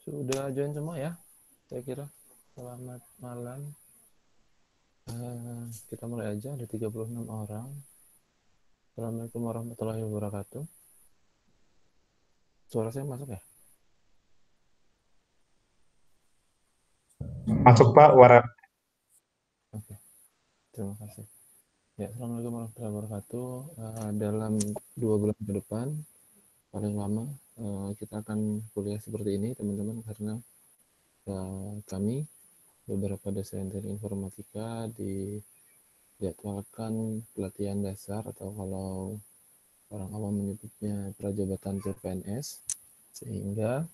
Sudah join semua ya, saya kira. Selamat malam. Kita mulai aja, ada 36 orang. Assalamualaikum warahmatullahi wabarakatuh. Suara saya masuk ya? Masuk Pak, Oke, terima kasih. Ya, Assalamualaikum warahmatullahi wabarakatuh. Dalam 2 bulan ke depan, paling lama, kita akan kuliah seperti ini, teman-teman, karena kami, beberapa dosen teknik informatika, dijadwalkan pelatihan dasar, atau kalau orang awam menyebutnya prajabatan CPNS, sehingga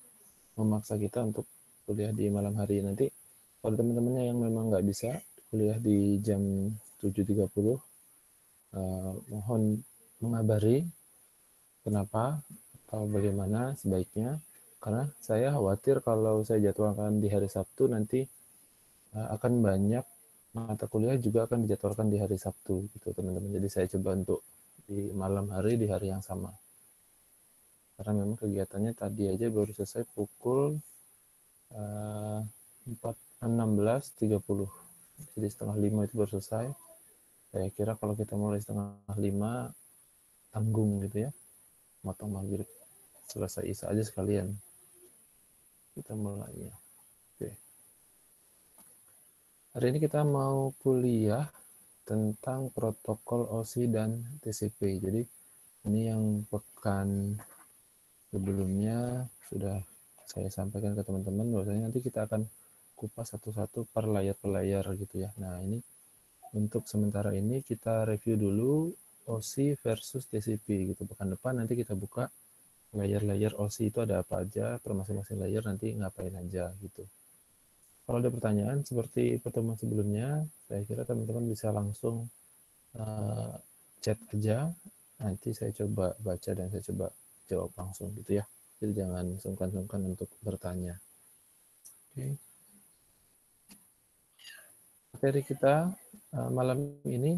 memaksa kita untuk kuliah di malam hari. Nanti kalau teman-temannya yang memang nggak bisa kuliah di jam 7.30, mohon mengabari kenapa atau bagaimana sebaiknya, karena saya khawatir kalau saya jadwalkan di hari Sabtu nanti akan banyak mata kuliah juga akan dijadwalkan di hari Sabtu gitu teman-teman. Jadi saya coba untuk di malam hari di hari yang sama. Karena memang kegiatannya tadi aja baru selesai pukul 16.30. Jadi setengah 5 itu baru selesai. Saya kira kalau kita mulai setengah 5 tanggung gitu ya, motong maghrib, selesai isya aja sekalian kita mulai ya. Oke. Hari ini kita mau kuliah tentang protokol OSI dan TCP. Jadi ini yang pekan sebelumnya sudah saya sampaikan ke teman-teman, bahwasanya nanti kita akan kupas satu-satu per layar gitu ya. Nah, ini untuk sementara ini kita review dulu OSI versus TCP gitu. Pekan depan nanti kita buka layer-layer OSI itu ada apa aja, per masing-masing layer nanti ngapain aja gitu. Kalau ada pertanyaan seperti pertemuan sebelumnya, saya kira teman-teman bisa langsung chat aja. Nanti saya coba baca dan saya coba jawab langsung gitu ya. Jadi jangan sungkan-sungkan untuk bertanya. Oke. Materi kita malam ini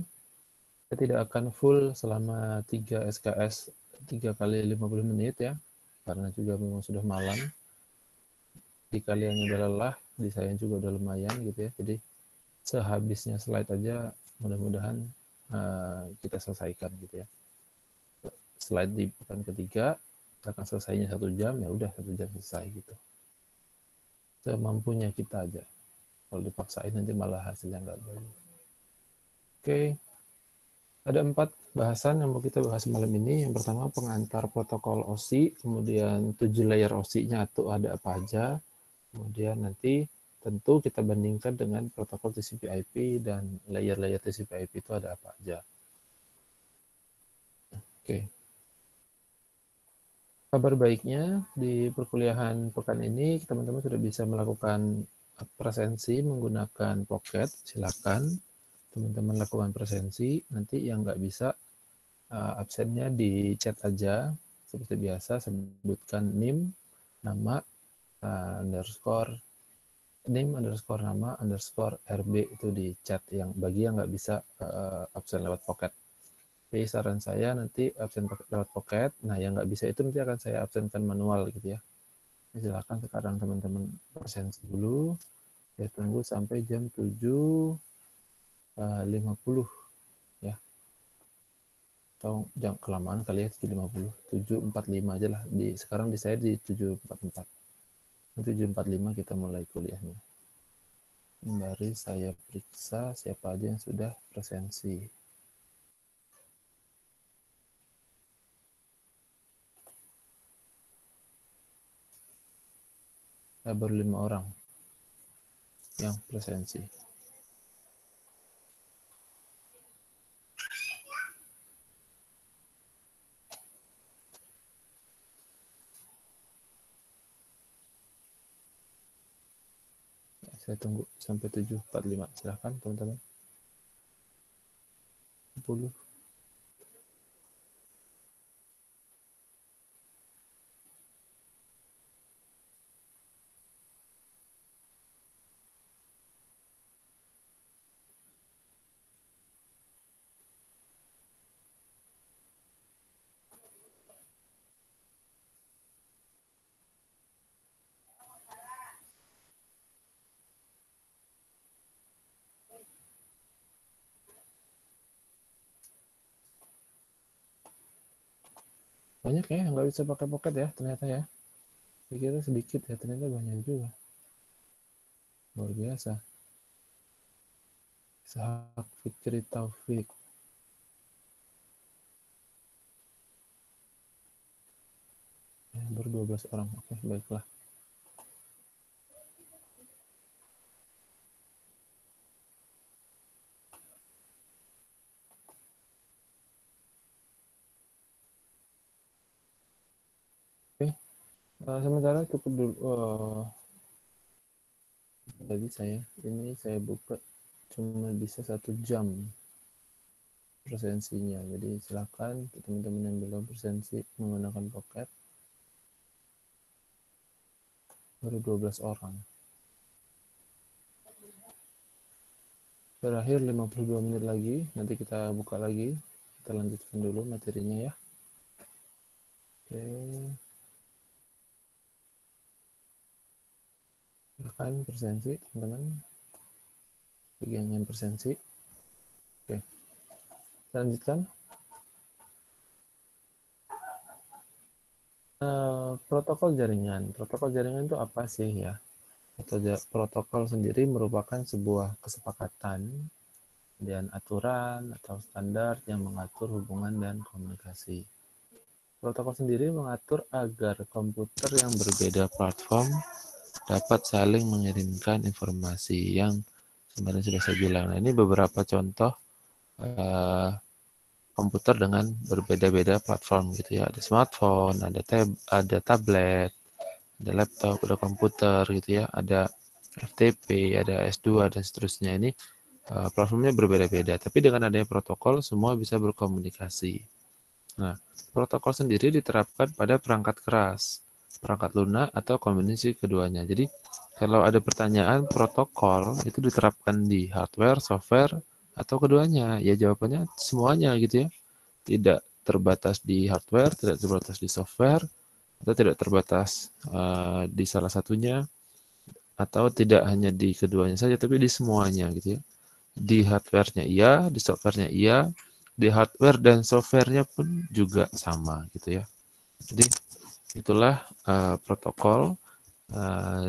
kita tidak akan full selama 3 SKS 3 kali 50 menit ya, karena juga memang sudah malam. Di kalian udah lelah, di saya juga udah lumayan gitu ya. Jadi sehabisnya slide aja mudah-mudahan kita selesaikan gitu ya. Slide di pekan ketiga, akan selesainya 1 jam, ya udah 1 jam selesai gitu. Semampunya kita aja. Kalau dipaksain nanti malah hasilnya nggak bagus. Oke. Ada 4 bahasan yang mau kita bahas malam ini. Yang pertama pengantar protokol OSI, kemudian 7 layer OSI-nya atau ada apa aja. Kemudian nanti tentu kita bandingkan dengan protokol TCP/IP dan layer-layer TCP/IP itu ada apa aja. Oke. Kabar baiknya di perkuliahan pekan ini teman-teman sudah bisa melakukan presensi menggunakan Pocket. Silakan teman-teman lakukan presensi. Nanti yang nggak bisa absennya di chat aja seperti biasa, sebutkan NIM, nama, underscore NIM underscore nama underscore RB itu di chat, yang bagi yang nggak bisa absen lewat Pocket. Jadi saran saya nanti absen lewat Pocket. Nah yang nggak bisa itu nanti akan saya absenkan manual gitu ya. Silakan sekarang teman-teman presensi dulu. Saya tunggu sampai jam 7.50 ya. Atau jangan kelamaan kali ya, 7.50. 7.45 aja lah. Sekarang di saya di 7.44. 7.45 kita mulai kuliahnya. Mari saya periksa siapa aja yang sudah presensi. Baru 5 orang yang presensi. Saya tunggu sampai 7.45. Silahkan teman-teman. 10. Banyak ya nggak bisa pakai pocket ya ternyata ya. Saya kira sedikit ya, ternyata banyak juga. Luar biasa. Ishak Fikri Taufik. Ya, baru 12 orang. Oke, baiklah. Oke, sementara cukup dulu. Jadi saya buka cuma bisa 1 jam presensinya. Jadi silakan teman-teman yang belum presensi menggunakan Pocket. Baru 12 orang. Berakhir 52 menit lagi. Nanti kita buka lagi. Kita lanjutkan dulu materinya ya. Oke. Silakan presensi teman-teman. Bagian yang presensi. Oke. Kita lanjutkan. Protokol jaringan. Protokol jaringan itu apa sih ya? Protokol sendiri merupakan sebuah kesepakatan dan aturan atau standar yang mengatur hubungan dan komunikasi. Protokol sendiri mengatur agar komputer yang berbeda platform dapat saling mengirimkan informasi yang sebenarnya sudah saya bilang. Nah, ini beberapa contoh komputer dengan berbeda-beda platform gitu ya. Ada smartphone, ada tablet, ada laptop, ada komputer gitu ya, ada FTP, ada S2 dan seterusnya. Ini platformnya berbeda-beda, tapi dengan adanya protokol semua bisa berkomunikasi. Nah, protokol sendiri diterapkan pada perangkat keras, perangkat lunak atau kombinasi keduanya. Jadi kalau ada pertanyaan protokol itu diterapkan di hardware, software, atau keduanya? Ya jawabannya semuanya gitu ya. Tidak terbatas di hardware, tidak terbatas di software, atau tidak terbatas di salah satunya, atau tidak hanya di keduanya saja, tapi di semuanya gitu ya. Di hardware-nya iya, di software-nya iya, di hardware dan software-nya pun juga sama gitu ya. Jadi itulah protokol.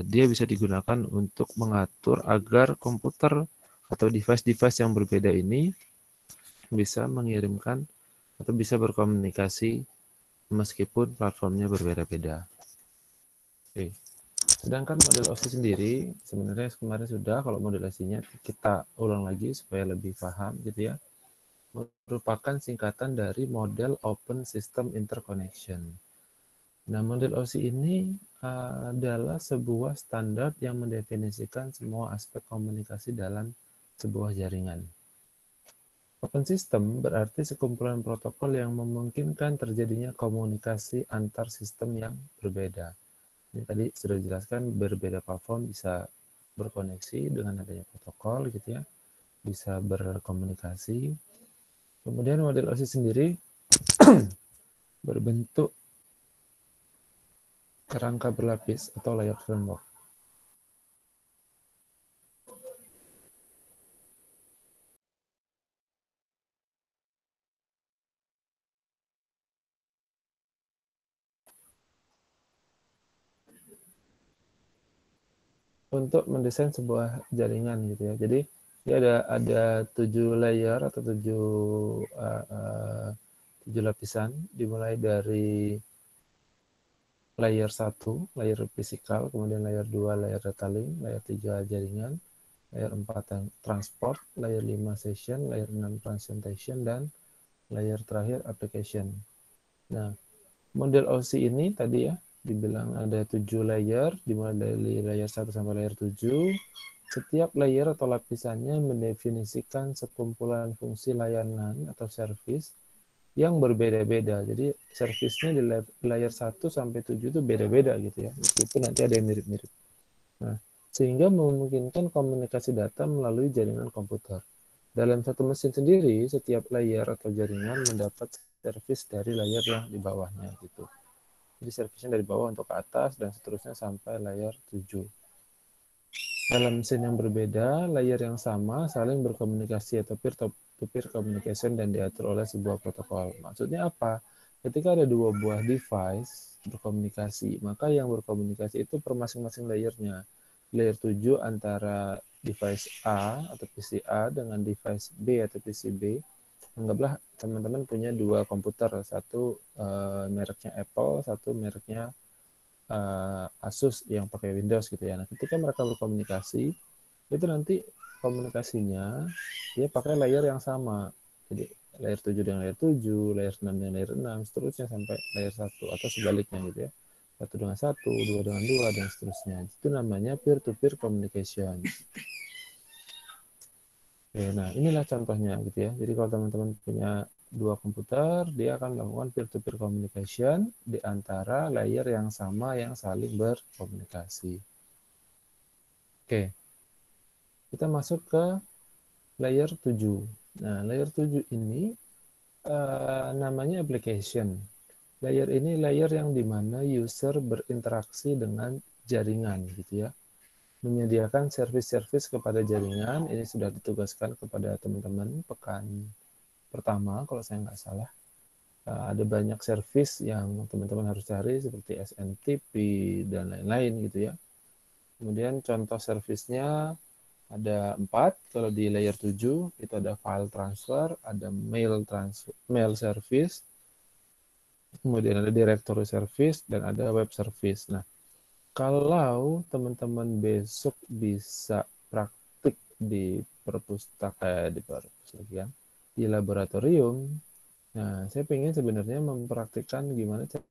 Dia bisa digunakan untuk mengatur agar komputer atau device-device yang berbeda ini bisa mengirimkan atau bisa berkomunikasi meskipun platformnya berbeda-beda. Oke. Sedangkan model OSI sendiri sebenarnya kemarin sudah, kalau modelasinya kita ulang lagi supaya lebih paham gitu ya. Merupakan singkatan dari model Open System Interconnection. Nah, model OSI ini adalah sebuah standar yang mendefinisikan semua aspek komunikasi dalam sebuah jaringan. Open System berarti sekumpulan protokol yang memungkinkan terjadinya komunikasi antar sistem yang berbeda. Ini tadi sudah dijelaskan, berbeda platform bisa berkoneksi dengan adanya protokol gitu ya, bisa berkomunikasi. Kemudian model OSI sendiri berbentuk kerangka berlapis atau layer framework. Untuk mendesain sebuah jaringan gitu ya. Jadi dia ada 7 layer atau 7 lapisan, dimulai dari layer 1, layer fisikal, kemudian layer 2, layer data link, layer 3 jaringan, layer 4 transport, layer 5 session, layer 6 presentation, dan layer terakhir application. Nah, model OSI ini tadi ya, dibilang ada 7 layer, dimulai dari layer 1 sampai layer 7. Setiap layer atau lapisannya mendefinisikan sekumpulan fungsi layanan atau service yang berbeda-beda. Jadi servisnya di layer 1 sampai 7 itu beda-beda gitu ya, meskipun nanti ada yang mirip-mirip. Nah, sehingga memungkinkan komunikasi data melalui jaringan komputer. Dalam satu mesin sendiri, setiap layer atau jaringan mendapat servis dari layer yang di bawahnya gitu. Jadi servisnya dari bawah untuk ke atas dan seterusnya sampai layer 7. Dalam mesin yang berbeda, layer yang sama saling berkomunikasi atau peer-to-peer communication dan diatur oleh sebuah protokol. Maksudnya apa? ketika ada dua buah device berkomunikasi, maka yang berkomunikasi itu per masing-masing layernya. Layer 7 antara device A atau PC A dengan device B atau PC B. Anggaplah teman-teman punya dua komputer, satu mereknya Apple, satu mereknya Asus yang pakai Windows gitu ya. Nah, ketika mereka berkomunikasi, itu nanti komunikasinya dia pakai layer yang sama. Jadi layer 7 dengan layer 7, layer 6 dengan layer 6, seterusnya sampai layer 1 atau sebaliknya gitu ya. Satu dengan satu, dua dengan dua, dan seterusnya. Itu namanya peer-to-peer communication. Oke, nah inilah contohnya gitu ya. Jadi kalau teman-teman punya dua komputer, dia akan melakukan peer-to-peer communication di antara layer yang sama yang saling berkomunikasi. Oke, kita masuk ke layer 7. Nah, layer 7 ini namanya application. Layer ini layer yang dimana user berinteraksi dengan jaringan gitu ya. Menyediakan service-service kepada jaringan, ini sudah ditugaskan kepada teman-teman pekan pertama kalau saya nggak salah. Ada banyak service yang teman-teman harus cari seperti SMTP dan lain-lain gitu ya. Kemudian contoh servicenya ada 4, kalau di layer 7 itu ada file transfer, ada mail service, kemudian ada directory service, dan ada web service. Nah, kalau teman-teman besok bisa praktik di perpustakaan, di laboratorium, nah saya ingin sebenarnya mempraktikkan gimana cara.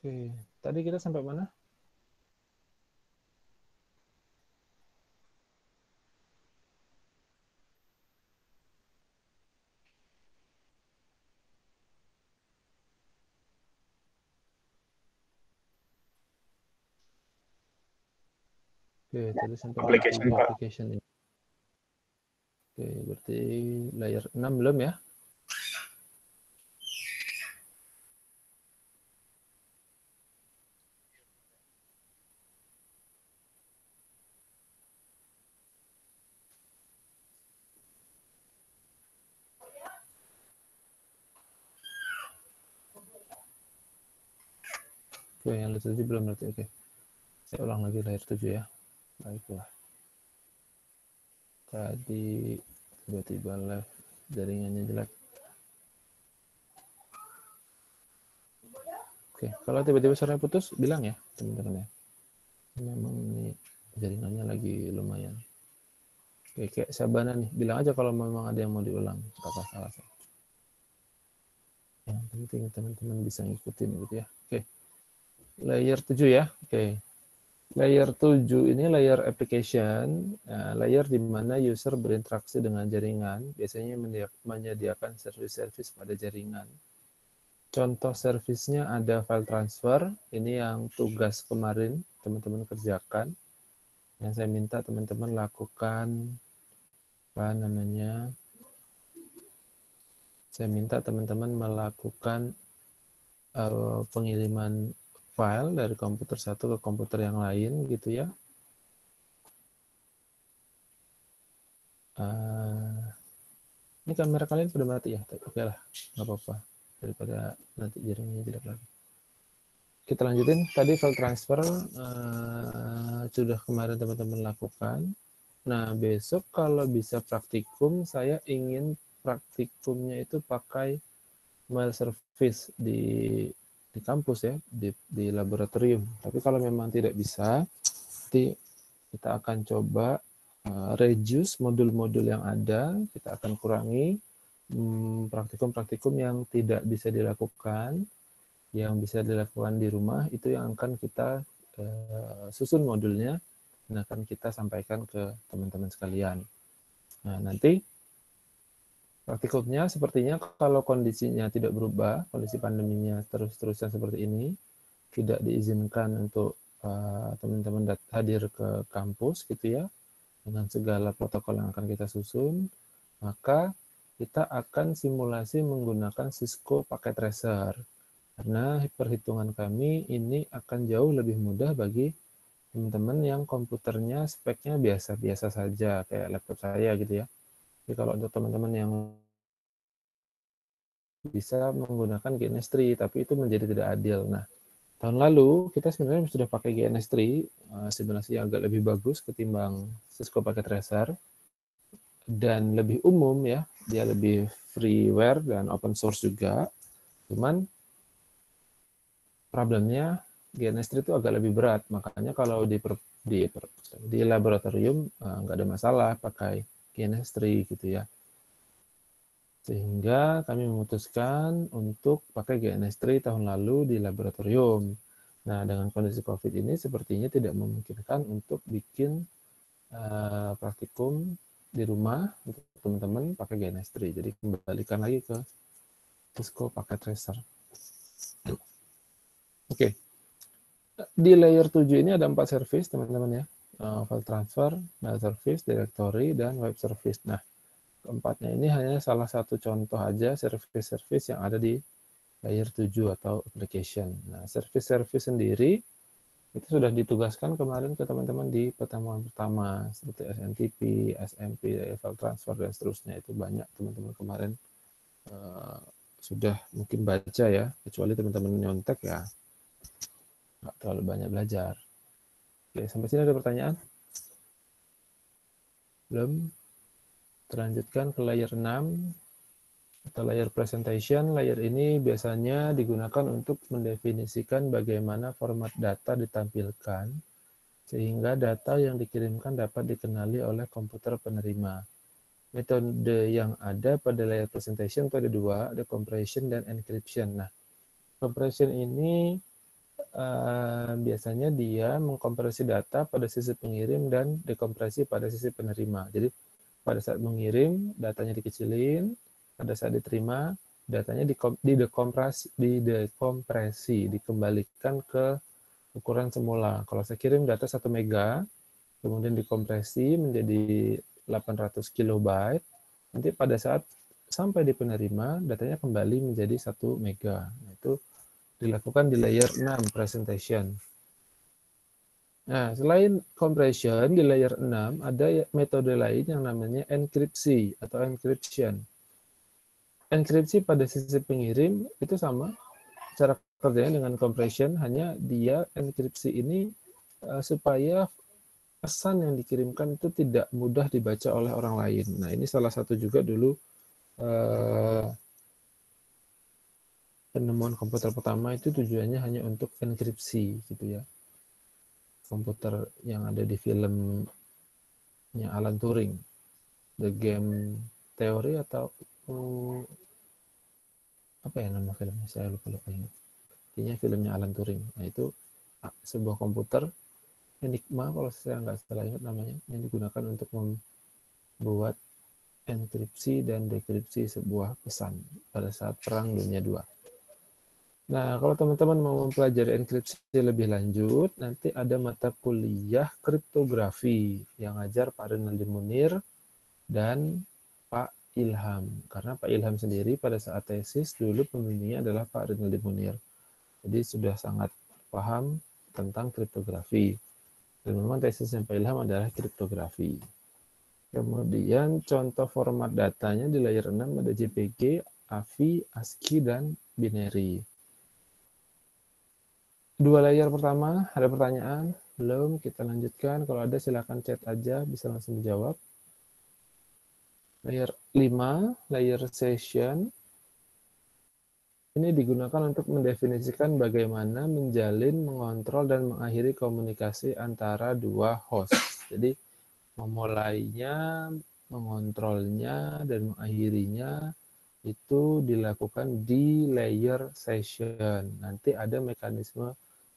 Oke, tadi kita sampai mana? Oke, tadi sampai Application, layer 3 Pak. application ini. Oke, berarti layer 6 belum ya? Oke, yang layer 7 belum berarti. Oke. Saya ulang lagi layer 7 ya. Baiklah. Tadi tiba-tiba live jaringannya jelek. Oke, kalau tiba-tiba suaranya putus, bilang ya, teman-teman ya. Memang ini jaringannya lagi lumayan. Oke, kayak Sabana nih, bilang aja kalau memang ada yang mau diulang. Gak masalah. Yang penting teman-teman bisa ngikutin gitu ya. Oke, layer 7 ya. Oke, layer 7 ini layer application, layer di mana user berinteraksi dengan jaringan, biasanya menyediakan service-service pada jaringan. Contoh servisnya ada file transfer, ini yang tugas kemarin teman-teman kerjakan, yang saya minta teman-teman lakukan, saya minta teman-teman melakukan pengiriman file dari komputer satu ke komputer yang lain gitu ya. Ini kamera kalian sudah mati ya? Oke lah, nggak apa-apa. Daripada nanti jaringannya jelek lagi. Kita lanjutin. Tadi file transfer sudah kemarin teman-teman lakukan. Nah, besok kalau bisa praktikum, saya ingin praktikumnya itu pakai mail service di kampus ya, di laboratorium. Tapi kalau memang tidak bisa, nanti kita akan coba reduce modul-modul yang ada, kita akan kurangi praktikum-praktikum yang tidak bisa dilakukan, yang bisa dilakukan di rumah, itu yang akan kita susun modulnya, dan akan kita sampaikan ke teman-teman sekalian. Nah, nanti praktikumnya sepertinya kalau kondisinya tidak berubah, kondisi pandeminya terus-terusan seperti ini, tidak diizinkan untuk teman-teman hadir ke kampus gitu ya, dengan segala protokol yang akan kita susun, maka kita akan simulasi menggunakan Cisco Packet Tracer. Karena perhitungan kami ini akan jauh lebih mudah bagi teman-teman yang komputernya speknya biasa-biasa saja, kayak laptop saya gitu ya. Jadi kalau untuk teman-teman yang bisa menggunakan GNS3, tapi itu menjadi tidak adil. Nah, tahun lalu kita sebenarnya sudah pakai GNS3, simulasi yang agak lebih bagus ketimbang Cisco Packet Tracer, dan lebih umum ya, dia lebih freeware dan open source juga. Cuman problemnya GNS3 itu agak lebih berat, makanya kalau di laboratorium nggak ada masalah pakai GNS3 gitu ya. Sehingga kami memutuskan untuk pakai GNS3 tahun lalu di laboratorium. Nah, dengan kondisi COVID ini sepertinya tidak memungkinkan untuk bikin praktikum di rumah untuk teman-teman pakai GNS3. Jadi kembalikan lagi ke Cisco Packet Tracer. Oke. Di layer 7 ini ada 4 service, teman-teman ya. File transfer, mail service, directory, dan web service. Nah, keempatnya ini hanya salah satu contoh aja service-service yang ada di layer 7 atau application. Nah, service-service sendiri itu sudah ditugaskan kemarin ke teman-teman di pertemuan pertama, seperti SNTP, SMP, file transfer, dan seterusnya. Itu banyak teman-teman kemarin sudah mungkin baca ya, kecuali teman-teman nyontek ya, nggak terlalu banyak belajar. Oke, sampai sini ada pertanyaan? Belum? Terlanjutkan ke layer 6 atau layer presentation. Layer ini biasanya digunakan untuk mendefinisikan bagaimana format data ditampilkan sehingga data yang dikirimkan dapat dikenali oleh komputer penerima. Metode yang ada pada layer presentation itu ada dua, ada compression dan encryption. Nah, compression ini biasanya dia mengkompresi data pada sisi pengirim dan dekompresi pada sisi penerima. Jadi pada saat mengirim datanya dikecilin, pada saat diterima datanya didekompresi, dikembalikan ke ukuran semula. Kalau saya kirim data 1 mega, kemudian dikompresi menjadi 800 kilobyte, nanti pada saat sampai di penerima, datanya kembali menjadi 1 mega. Nah, itu dilakukan di layer 6 presentation. Nah, selain compression, di layer 6 ada metode lain yang namanya enkripsi atau encryption. Enkripsi pada sisi pengirim itu sama, cara kerjanya dengan compression, hanya dia enkripsi ini supaya pesan yang dikirimkan itu tidak mudah dibaca oleh orang lain. Nah, ini salah satu juga dulu penemuan komputer pertama itu tujuannya hanya untuk enkripsi gitu ya. Komputer yang ada di filmnya Alan Turing, The Game Theory atau apa ya nama filmnya, saya lupa ini. Intinya filmnya Alan Turing. Nah, itu sebuah komputer Enigma kalau saya nggak salah ingat namanya, yang digunakan untuk membuat enkripsi dan dekripsi sebuah pesan pada saat Perang Dunia II. Nah, kalau teman-teman mau mempelajari enkripsi lebih lanjut, nanti ada mata kuliah kriptografi yang ngajar Pak Rinaldi Munir dan Pak Ilham. Karena Pak Ilham sendiri pada saat tesis dulu pembimbingnya adalah Pak Rinaldi Munir. Jadi sudah sangat paham tentang kriptografi. Dan memang tesisnya Pak Ilham adalah kriptografi. Kemudian contoh format datanya di layer 6 ada JPG, AVI, ASCII, dan binary. 2 layer pertama, ada pertanyaan? Belum, kita lanjutkan. Kalau ada silakan chat aja, bisa langsung dijawab. Layer 5, layer session. Ini digunakan untuk mendefinisikan bagaimana menjalin, mengontrol, dan mengakhiri komunikasi antara dua host. Jadi, memulainya, mengontrolnya, dan mengakhirinya itu dilakukan di layer session. Nanti ada mekanisme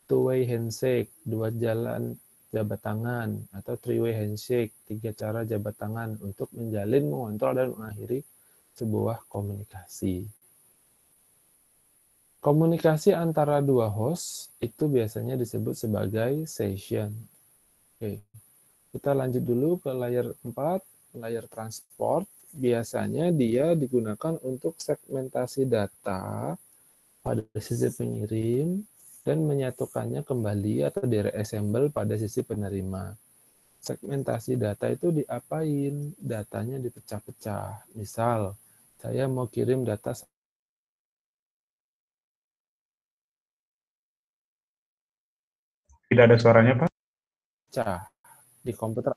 two-way handshake, 2 jalan jabat tangan, atau three-way handshake, 3 cara jabat tangan untuk menjalin, mengontrol, dan mengakhiri sebuah komunikasi. Komunikasi antara dua host itu biasanya disebut sebagai session. Oke. Kita lanjut dulu ke layer 4, layer transport. Biasanya dia digunakan untuk segmentasi data pada sisi pengirim dan menyatukannya kembali atau di-reassemble pada sisi penerima. Segmentasi data itu diapain? Datanya dipecah-pecah. Misal, saya mau kirim data Tidak ada suaranya, Pak. pecah di komputer.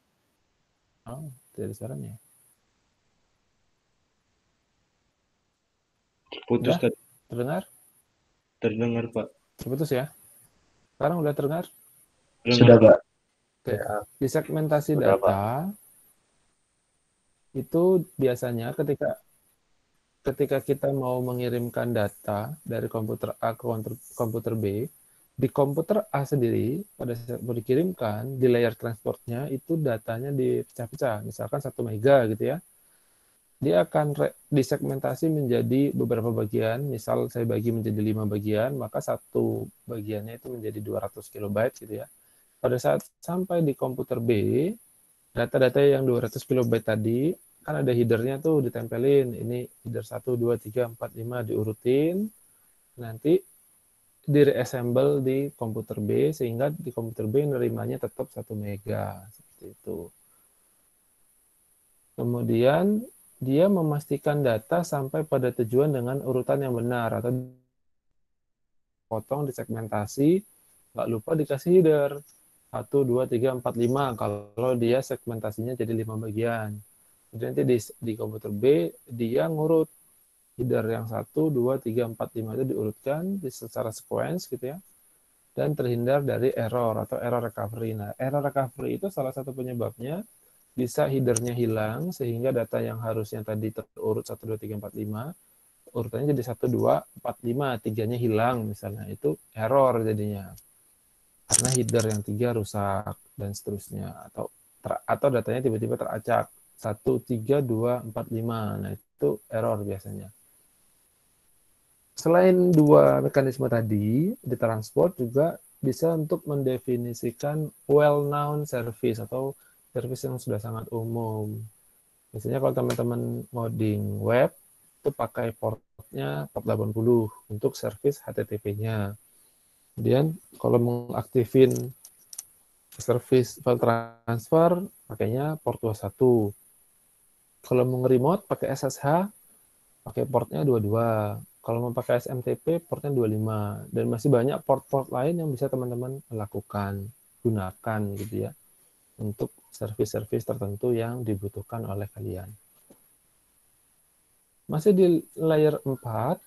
Oh, tidak ada suaranya. Putus Udah? Terdengar? terdengar, Pak. Terputus ya? Sekarang udah terdengar? Sudah, Pak. Oke. Di segmentasi Sudah, Pak. data itu biasanya ketika kita mau mengirimkan data dari komputer A ke komputer B, di komputer A sendiri pada saat mau dikirimkan di layer transportnya itu datanya dipecah-pecah, misalkan 1 mega gitu ya. Dia akan disegmentasi menjadi beberapa bagian, misal saya bagi menjadi 5 bagian, maka satu bagiannya itu menjadi 200 kilobyte gitu ya. Pada saat sampai di komputer B, data-data yang 200 kilobyte tadi, kan ada headernya tuh ditempelin. Ini header 1, 2, 3, 4, 5 diurutin. Nanti di-reassemble di komputer B, sehingga di komputer B nerimanya tetap 1 mega. Seperti itu. Kemudian dia memastikan data sampai pada tujuan dengan urutan yang benar atau potong disegmentasi, nggak lupa dikasih header 1, 2, 3, 4, 5 kalau dia segmentasinya jadi 5 bagian. Kemudian nanti di komputer B dia ngurut header yang 1, 2, 3, 4, 5 itu diurutkan secara sequence gitu ya, dan terhindar dari error atau error recovery. Nah, error recovery itu salah satu penyebabnya bisa headernya hilang sehingga data yang harusnya tadi terurut 1, 2, 3, 4, 5 urutannya jadi 1, 2, 4, 5, 3-nya hilang misalnya, itu error jadinya. Karena header yang 3 rusak dan seterusnya, atau datanya tiba-tiba teracak 1, 3, 2, 4, 5. Nah, itu error biasanya. Selain dua mekanisme tadi, di transport juga bisa untuk mendefinisikan well-known service atau service yang sudah sangat umum. Misalnya kalau teman-teman ngoding web, itu pakai portnya port 80 untuk service HTTP-nya. Kemudian kalau mengaktifin service file transfer, pakainya port 21. Kalau mau nge-remote pakai SSH, pakai portnya 22. Kalau mau pakai SMTP, portnya 25. Dan masih banyak port-port lain yang bisa teman-teman lakukan, gunakan gitu ya, untuk service-service tertentu yang dibutuhkan oleh kalian. Masih di layer 4,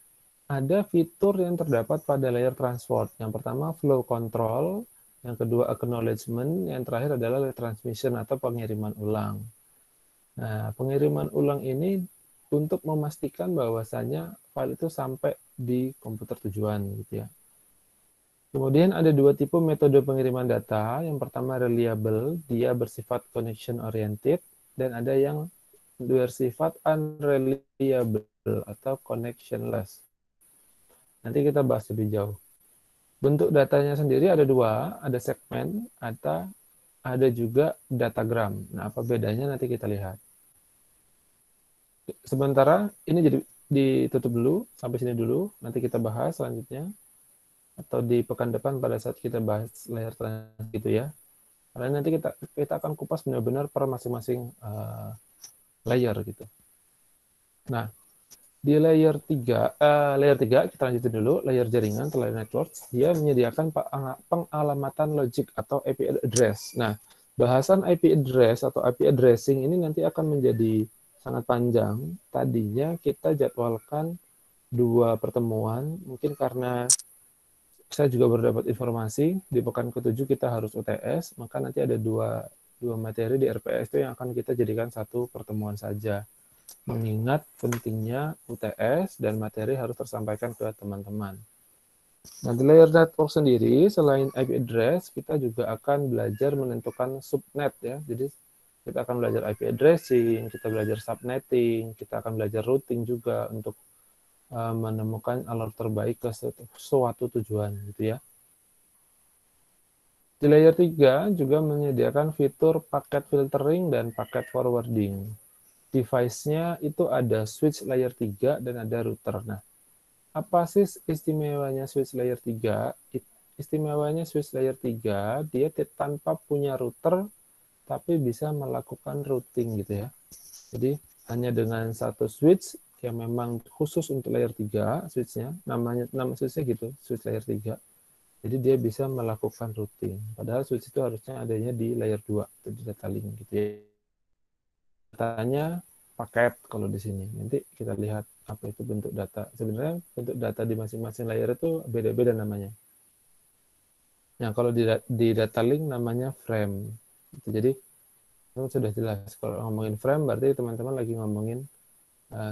ada fitur yang terdapat pada layer transport. Yang pertama, flow control. Yang kedua, acknowledgement. Yang terakhir adalah transmission atau pengiriman ulang. Nah, pengiriman ulang ini untuk memastikan bahwasannya file itu sampai di komputer tujuan gitu ya. Kemudian ada dua tipe metode pengiriman data. Yang pertama reliable, dia bersifat connection oriented, dan ada yang bersifat unreliable atau connectionless. Nanti kita bahas lebih jauh. Bentuk datanya sendiri ada dua, ada segmen atau ada juga datagram. Nah, apa bedanya nanti kita lihat. Sementara ini jadi ditutup dulu, sampai sini dulu, nanti kita bahas selanjutnya, atau di pekan depan pada saat kita bahas layer transit gitu ya. Karena nanti kita akan kupas benar-benar per masing-masing layer gitu. Nah, di layer 3 kita lanjutin dulu, layer jaringan atau layer network, dia menyediakan pengalamatan logik atau IP address. Nah, bahasan IP address atau IP addressing ini nanti akan menjadi sangat panjang. Tadinya kita jadwalkan 2 pertemuan, mungkin karena saya juga baru dapat informasi, di pekan ke-7 kita harus UTS, maka nanti ada dua materi di RPS itu yang akan kita jadikan satu pertemuan saja. Mengingat pentingnya UTS dan materi harus tersampaikan ke teman-teman. Nah, di layer network sendiri, selain IP address, kita juga akan belajar menentukan subnet ya. Jadi kita akan belajar IP addressing, kita belajar subnetting, kita akan belajar routing juga untuk menemukan alur terbaik ke suatu tujuan gitu ya. Di layer 3 juga menyediakan fitur paket filtering dan paket forwarding. Device-nya itu ada switch layer 3 dan ada router. Nah, apa sih istimewanya switch layer 3? Istimewanya switch layer 3, dia tanpa punya router, tapi bisa melakukan routing gitu ya. Jadi, hanya dengan satu switch yang memang khusus untuk layer 3, switch-nya, nama switch-nya gitu, switch layer 3. Jadi dia bisa melakukan routing. Padahal switch itu harusnya adanya di layer 2, di data link gitu ya. Datanya paket kalau di sini. Nanti kita lihat apa itu bentuk data. Sebenarnya bentuk data di masing-masing layer itu beda-beda namanya. Nah, kalau di data link namanya frame. Jadi sudah jelas. Kalau ngomongin frame berarti teman-teman lagi ngomongin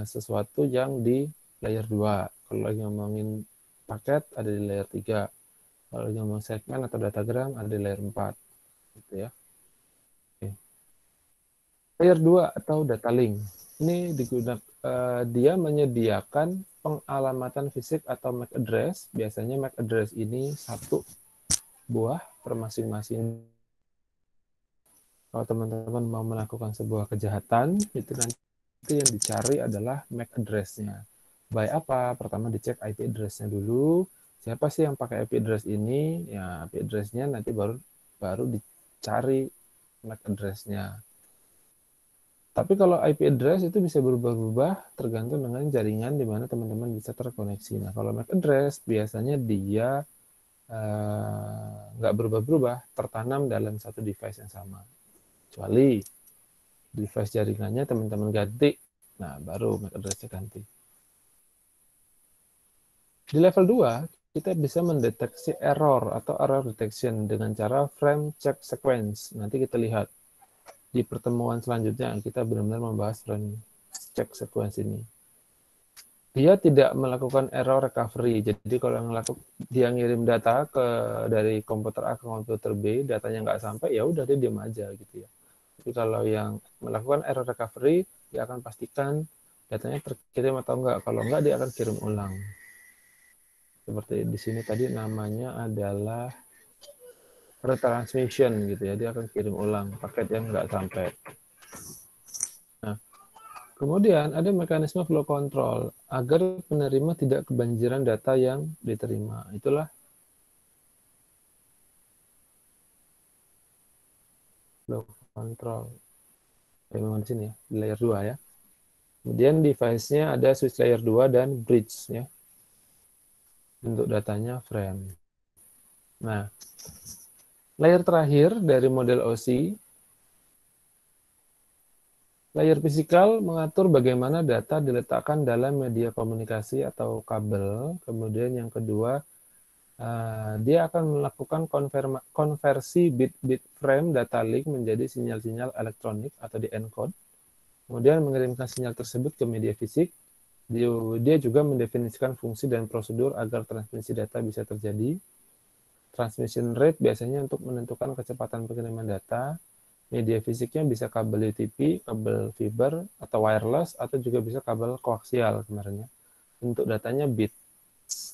sesuatu yang di layer 2. Kalau lagi ngomongin paket ada di layer 3. Kalau lagi ngomong segmen atau datagram ada di layer 4. Gitu ya. Oke. Layer 2 atau data link. Ini dia menyediakan pengalamatan fisik atau MAC address. Biasanya MAC address ini 1 buah per masing-masing. Kalau teman-teman mau melakukan sebuah kejahatan, itu nanti yang dicari adalah MAC address-nya. By apa? Pertama dicek IP address-nya dulu. Siapa sih yang pakai IP address ini? Ya, IP address-nya nanti baru dicari MAC address-nya. Tapi kalau IP address itu bisa berubah-ubah tergantung dengan jaringan di mana teman-teman bisa terkoneksi. Nah, kalau MAC address biasanya dia nggak berubah-berubah, tertanam dalam satu device yang sama. Kecuali device jaringannya teman-teman ganti, nah baru MAC address-nya ganti. Di level 2, kita bisa mendeteksi error atau error detection dengan cara frame check sequence. Nanti kita lihat di pertemuan selanjutnya kita benar-benar membahas frame check sequence ini. dia tidak melakukan error recovery. Jadi kalau dia ngirim data dari komputer A ke komputer B, datanya nggak sampai, ya udah dia diam aja gitu ya. Tapi kalau yang melakukan error recovery, dia akan pastikan datanya terkirim atau enggak. Kalau enggak, dia akan kirim ulang. Seperti di sini tadi namanya adalah retransmission gitu ya, dia akan kirim ulang paket yang enggak sampai. Nah, kemudian ada mekanisme flow control agar penerima tidak kebanjiran data yang diterima. Itulah flow control. Memang di sini ya, di layer 2 ya. Kemudian device-nya ada switch layer 2 dan bridge ya. Untuk datanya frame. Nah, layer terakhir dari model OSI, layer fisikal mengatur bagaimana data diletakkan dalam media komunikasi atau kabel. Kemudian yang kedua, dia akan melakukan konversi bit-bit frame data link menjadi sinyal-sinyal elektronik atau di-encode. Kemudian mengirimkan sinyal tersebut ke media fisik. Dia juga mendefinisikan fungsi dan prosedur agar transmisi data bisa terjadi. Transmission rate biasanya untuk menentukan kecepatan pengiriman data. Media fisiknya bisa kabel UTP, kabel fiber, atau wireless, atau juga bisa kabel koaksial kemarin ya. Untuk datanya bit,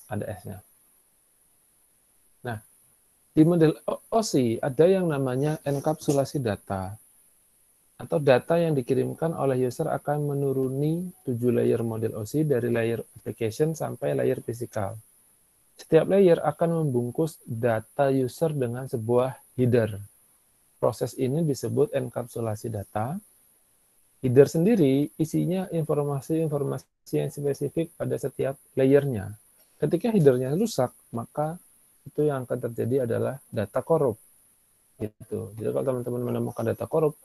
ada S-nya. Nah, di model OSI ada yang namanya enkapsulasi data. Atau data yang dikirimkan oleh user akan menuruni 7 layer model OSI dari layer application sampai layer fisikal. Setiap layer akan membungkus data user dengan sebuah header. Proses ini disebut enkapsulasi data. Header sendiri isinya informasi-informasi yang spesifik pada setiap layernya. Ketika headernya rusak, maka itu yang akan terjadi adalah data korup. Gitu. Jadi kalau teman-teman menemukan data korup,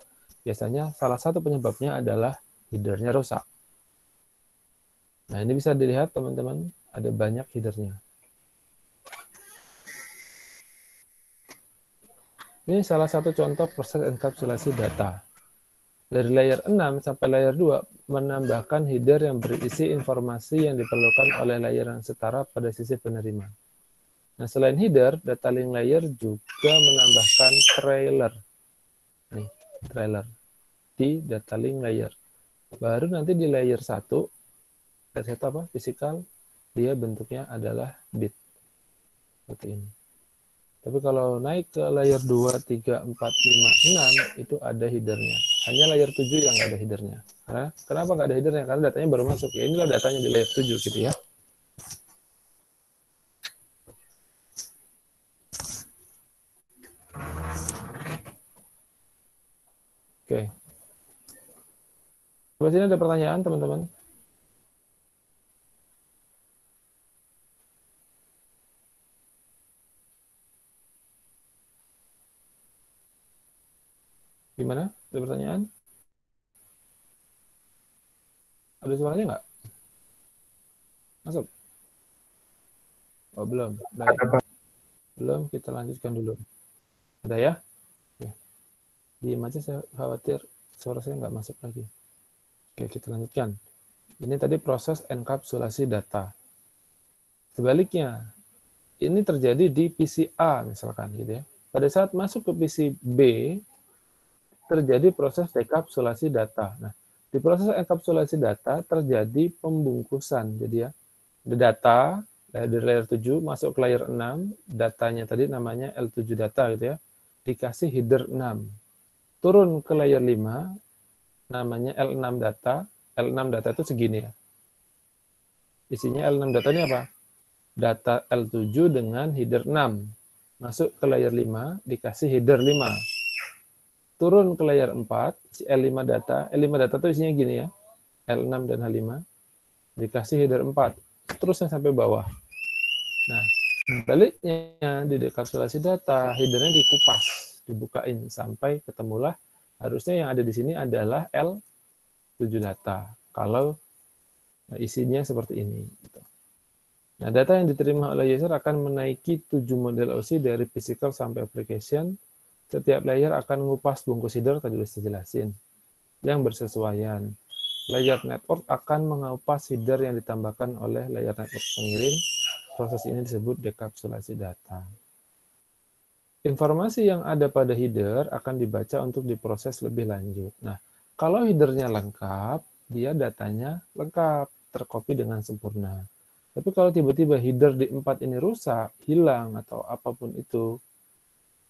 biasanya salah satu penyebabnya adalah headernya rusak. Nah, ini bisa dilihat teman-teman, ada banyak headernya. Ini salah satu contoh proses enkapsulasi data. Dari layer 6 sampai layer 2 menambahkan header yang berisi informasi yang diperlukan oleh layer yang setara pada sisi penerima. Nah, selain header, data link layer juga menambahkan trailer. Nih, trailer di data link layer. Baru nanti di layer 1, layer 1 apa? Physical, dia bentuknya adalah bit. Seperti ini. Tapi kalau naik ke layer 2, 3, 4, 5, 6, itu ada headernya. Hanya layer 7 yang nggak ada headernya. Nah, kenapa nggak ada headernya? Karena datanya baru masuk. Ya, inilah datanya di layer 7 gitu ya. Oke. Di sini ada pertanyaan, teman-teman? Gimana? Ada pertanyaan? Ada suaranya nggak? Masuk? Oh, belum. Baik. Belum, kita lanjutkan dulu. Ada ya? Oke. Diam aja, saya khawatir suara saya nggak masuk lagi. Oke, kita lanjutkan. Ini tadi proses enkapsulasi data. Sebaliknya, ini terjadi di PC A misalkan gitu ya. Pada saat masuk ke PC B, terjadi proses dekapsulasi data. Nah, di proses enkapsulasi data terjadi pembungkusan. Jadi ya, ada data dari layer 7 masuk ke layer 6, datanya tadi namanya L7 data gitu ya. Dikasih header 6. Turun ke layer 5, namanya L6 data. L6 data itu segini ya. Isinya L6 data ini apa? Data L7 dengan header 6. Masuk ke layer 5, dikasih header 5. Turun ke layer 4, si L5 data. L5 data itu isinya gini ya. L6 dan H5. Dikasih header 4. Terusnya sampai bawah. Nah, baliknya di dekapsulasi data, headernya dikupas, dibukain sampai ketemulah harusnya yang ada di sini adalah L7 data. Kalau isinya seperti ini. Nah, data yang diterima oleh user akan menaiki 7 model OSI dari physical sampai application. Setiap layer akan mengupas bungkus header, tadi sudah dijelasin, yang bersesuaian. Layer network akan mengupas header yang ditambahkan oleh layer network pengirim. Proses ini disebut dekapsulasi data. Informasi yang ada pada header akan dibaca untuk diproses lebih lanjut. Nah, kalau headernya lengkap, dia datanya lengkap, terkopi dengan sempurna. Tapi kalau tiba-tiba header di 4 ini rusak, hilang, atau apapun itu,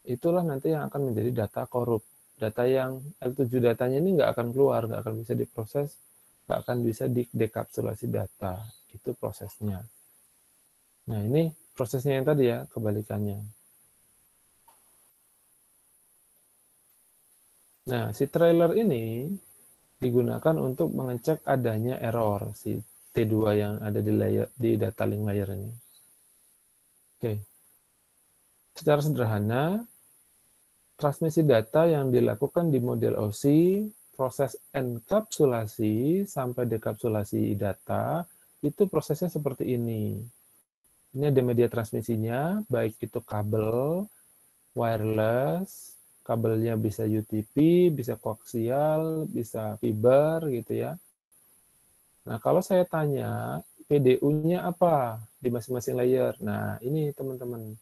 itulah nanti yang akan menjadi data korup. Data yang L7 datanya ini nggak akan keluar, nggak akan bisa diproses, nggak akan bisa didekapsulasi data. Itu prosesnya. Nah, ini prosesnya yang tadi ya, kebalikannya. Nah, si trailer ini digunakan untuk mengecek adanya error si T2 yang ada di data link layer ini. Oke. Secara sederhana, transmisi data yang dilakukan di model OC, proses enkapsulasi sampai dekapsulasi data, itu prosesnya seperti ini. Ini ada media transmisinya, baik itu kabel, wireless, kabelnya bisa UTP, bisa koaksial, bisa fiber gitu ya. Nah, kalau saya tanya PDU-nya apa di masing-masing layer? Nah, ini teman-teman.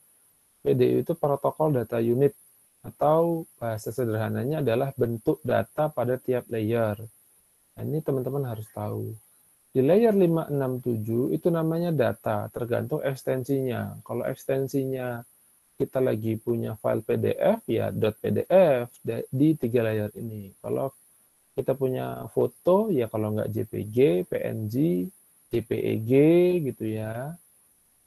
PDU itu protokol data unit atau bahasa sederhananya adalah bentuk data pada tiap layer. Nah, ini teman-teman harus tahu. Di layer 567 itu namanya data, tergantung ekstensinya. Kalau ekstensinya kita lagi punya file PDF, ya .pdf di 3 layer ini. Kalau kita punya foto, ya kalau nggak JPG, PNG, JPEG gitu ya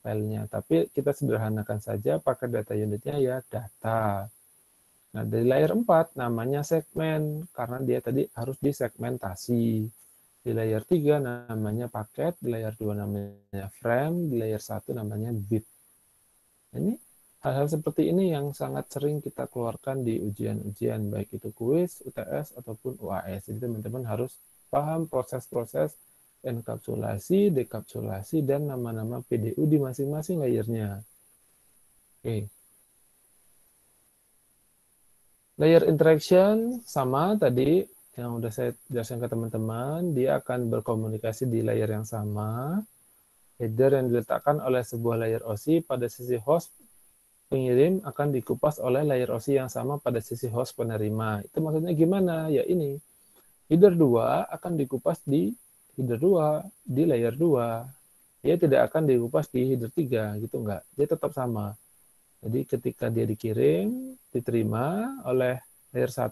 filenya. Tapi kita sederhanakan saja pakai data unitnya ya data. Nah, dari layer 4 namanya segmen, karena dia tadi harus disegmentasi. Di layer 3 namanya paket, di layer 2 namanya frame, di layer 1 namanya bit. Ini hal-hal seperti ini yang sangat sering kita keluarkan di ujian-ujian, baik itu kuis, UTS, ataupun UAS. Jadi teman-teman harus paham proses-proses enkapsulasi, dekapsulasi, dan nama-nama PDU di masing-masing layernya. Oke. Layer interaction sama tadi yang udah saya jelaskan ke teman-teman, dia akan berkomunikasi di layer yang sama. Header yang diletakkan oleh sebuah layer OSI pada sisi host pengirim akan dikupas oleh layer OSI yang sama pada sisi host penerima. Itu maksudnya gimana? Ya ini, header 2 akan dikupas di header 2, di layer 2. Dia tidak akan dikupas di header 3, gitu enggak. Dia tetap sama. Jadi ketika dia dikirim, diterima oleh layer 1,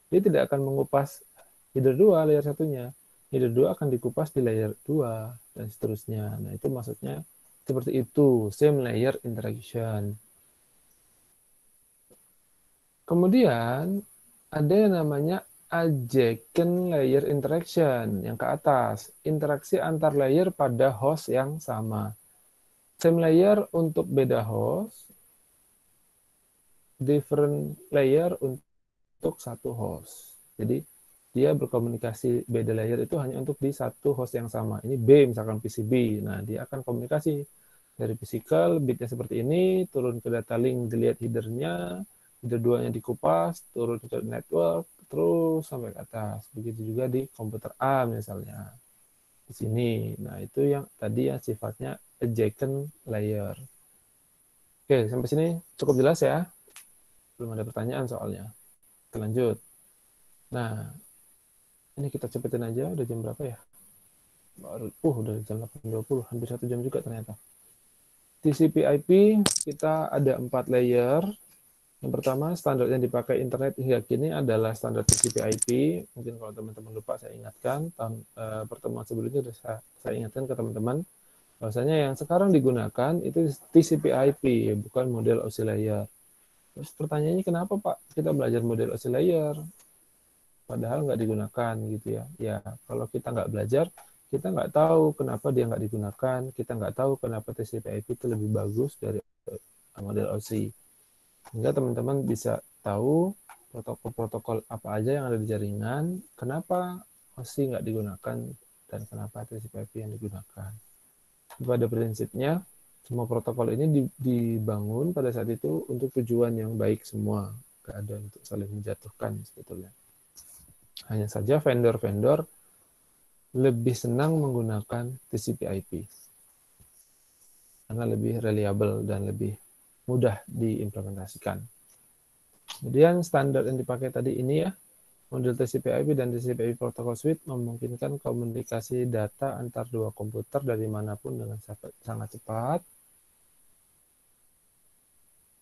dia tidak akan mengupas header 2, layer satunya. Header 2 akan dikupas di layer 2, dan seterusnya. Nah, itu maksudnya seperti itu, same layer interaction. Kemudian, ada yang namanya adjacent layer interaction, yang ke atas. Interaksi antar layer pada host yang sama. Same layer untuk beda host, different layer untuk satu host. Jadi dia berkomunikasi beda layer itu hanya untuk di satu host yang sama. Ini B misalkan PCB. Nah, dia akan komunikasi dari physical, bitnya seperti ini, turun ke data link, dilihat header-nya, header 2-nya dikupas, turun ke network, terus sampai ke atas. Begitu juga di komputer A misalnya. Di sini. Nah, itu yang tadi yang sifatnya adjacent layer. Oke, sampai sini cukup jelas ya? Belum ada pertanyaan soalnya. Kita lanjut. Nah, ini kita cepetin aja. Udah jam berapa ya? Baru, udah jam 8.20. Hampir 1 jam juga ternyata. TCP/IP kita ada 4 layer. Yang pertama, standar yang dipakai internet hingga kini adalah standar TCP/IP. Mungkin kalau teman-teman lupa, saya ingatkan. Pertemuan sebelumnya sudah saya ingatkan ke teman-teman. Bahwasanya yang sekarang digunakan itu TCP/IP, bukan model OSI layer. Terus pertanyaannya kenapa Pak kita belajar model OSI layer? Padahal nggak digunakan gitu ya. Ya, kalau kita nggak belajar, kita nggak tahu kenapa dia nggak digunakan, kita nggak tahu kenapa TCP/IP itu lebih bagus dari model OSI. Sehingga teman-teman bisa tahu protokol-protokol apa aja yang ada di jaringan, kenapa OSI nggak digunakan, dan kenapa TCP/IP yang digunakan. Pada prinsipnya, semua protokol ini dibangun pada saat itu untuk tujuan yang baik semua, nggak ada untuk saling menjatuhkan sebetulnya. Hanya saja vendor-vendor lebih senang menggunakan TCP/IP karena lebih reliable dan lebih mudah diimplementasikan. Kemudian standar yang dipakai tadi ini ya, model TCP/IP dan TCP/IP Protocol Suite memungkinkan komunikasi data antar dua komputer dari manapun dengan sangat cepat.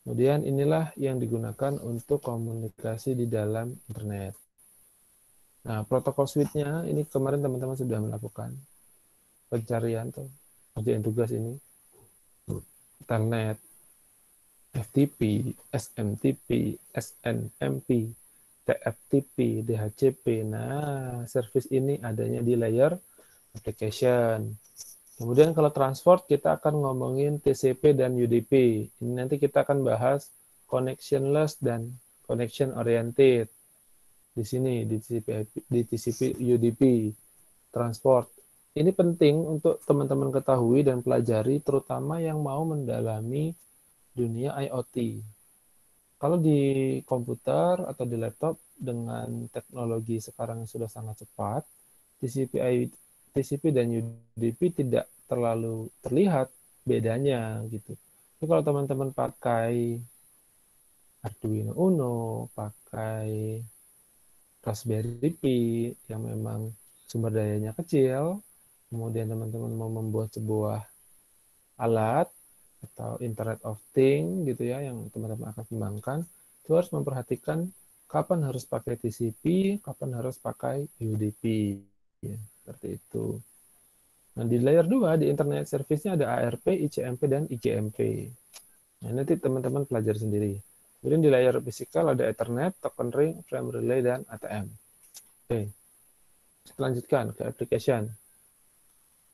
Kemudian inilah yang digunakan untuk komunikasi di dalam internet. Nah, protokol suite-nya ini kemarin teman-teman sudah melakukan pencarian tuh, kerjaan tugas ini. Internet, FTP, SMTP, SNMP, TFTP, DHCP. Nah, service ini adanya di layer application. Kemudian kalau transport kita akan ngomongin TCP dan UDP. Ini nanti kita akan bahas connectionless dan connection oriented. Di sini di TCP UDP transport. Ini penting untuk teman-teman ketahui dan pelajari terutama yang mau mendalami dunia IoT. Kalau di komputer atau di laptop dengan teknologi sekarang yang sudah sangat cepat, TCP dan UDP tidak terlalu terlihat bedanya gitu. Tapi kalau teman-teman pakai Arduino Uno, pakai Raspberry Pi yang memang sumber dayanya kecil, kemudian teman-teman mau membuat sebuah alat atau Internet of Things gitu ya yang teman-teman akan kembangkan, itu harus memperhatikan kapan harus pakai TCP, kapan harus pakai UDP. Ya, seperti itu. Nah, di layer 2 di internet service-nya ada ARP, ICMP, dan IGMP. Nah, nanti teman-teman pelajari sendiri. Kemudian di layer physical ada Ethernet, token ring, frame relay, dan ATM. Oke. Kita lanjutkan ke application.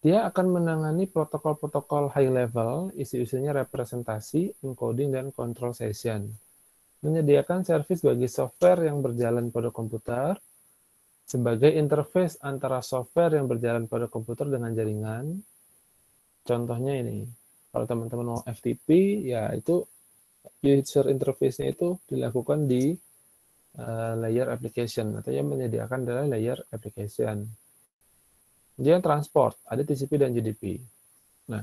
Dia akan menangani protokol-protokol high level, isi-isinya representasi, encoding, dan control session. Menyediakan service bagi software yang berjalan pada komputer, sebagai interface antara software yang berjalan pada komputer dengan jaringan. Contohnya ini, kalau teman-teman mau FTP, ya itu user interface-nya itu dilakukan di layer application, atau yang menyediakan adalah layer application. Dia transport, ada TCP dan UDP. Nah,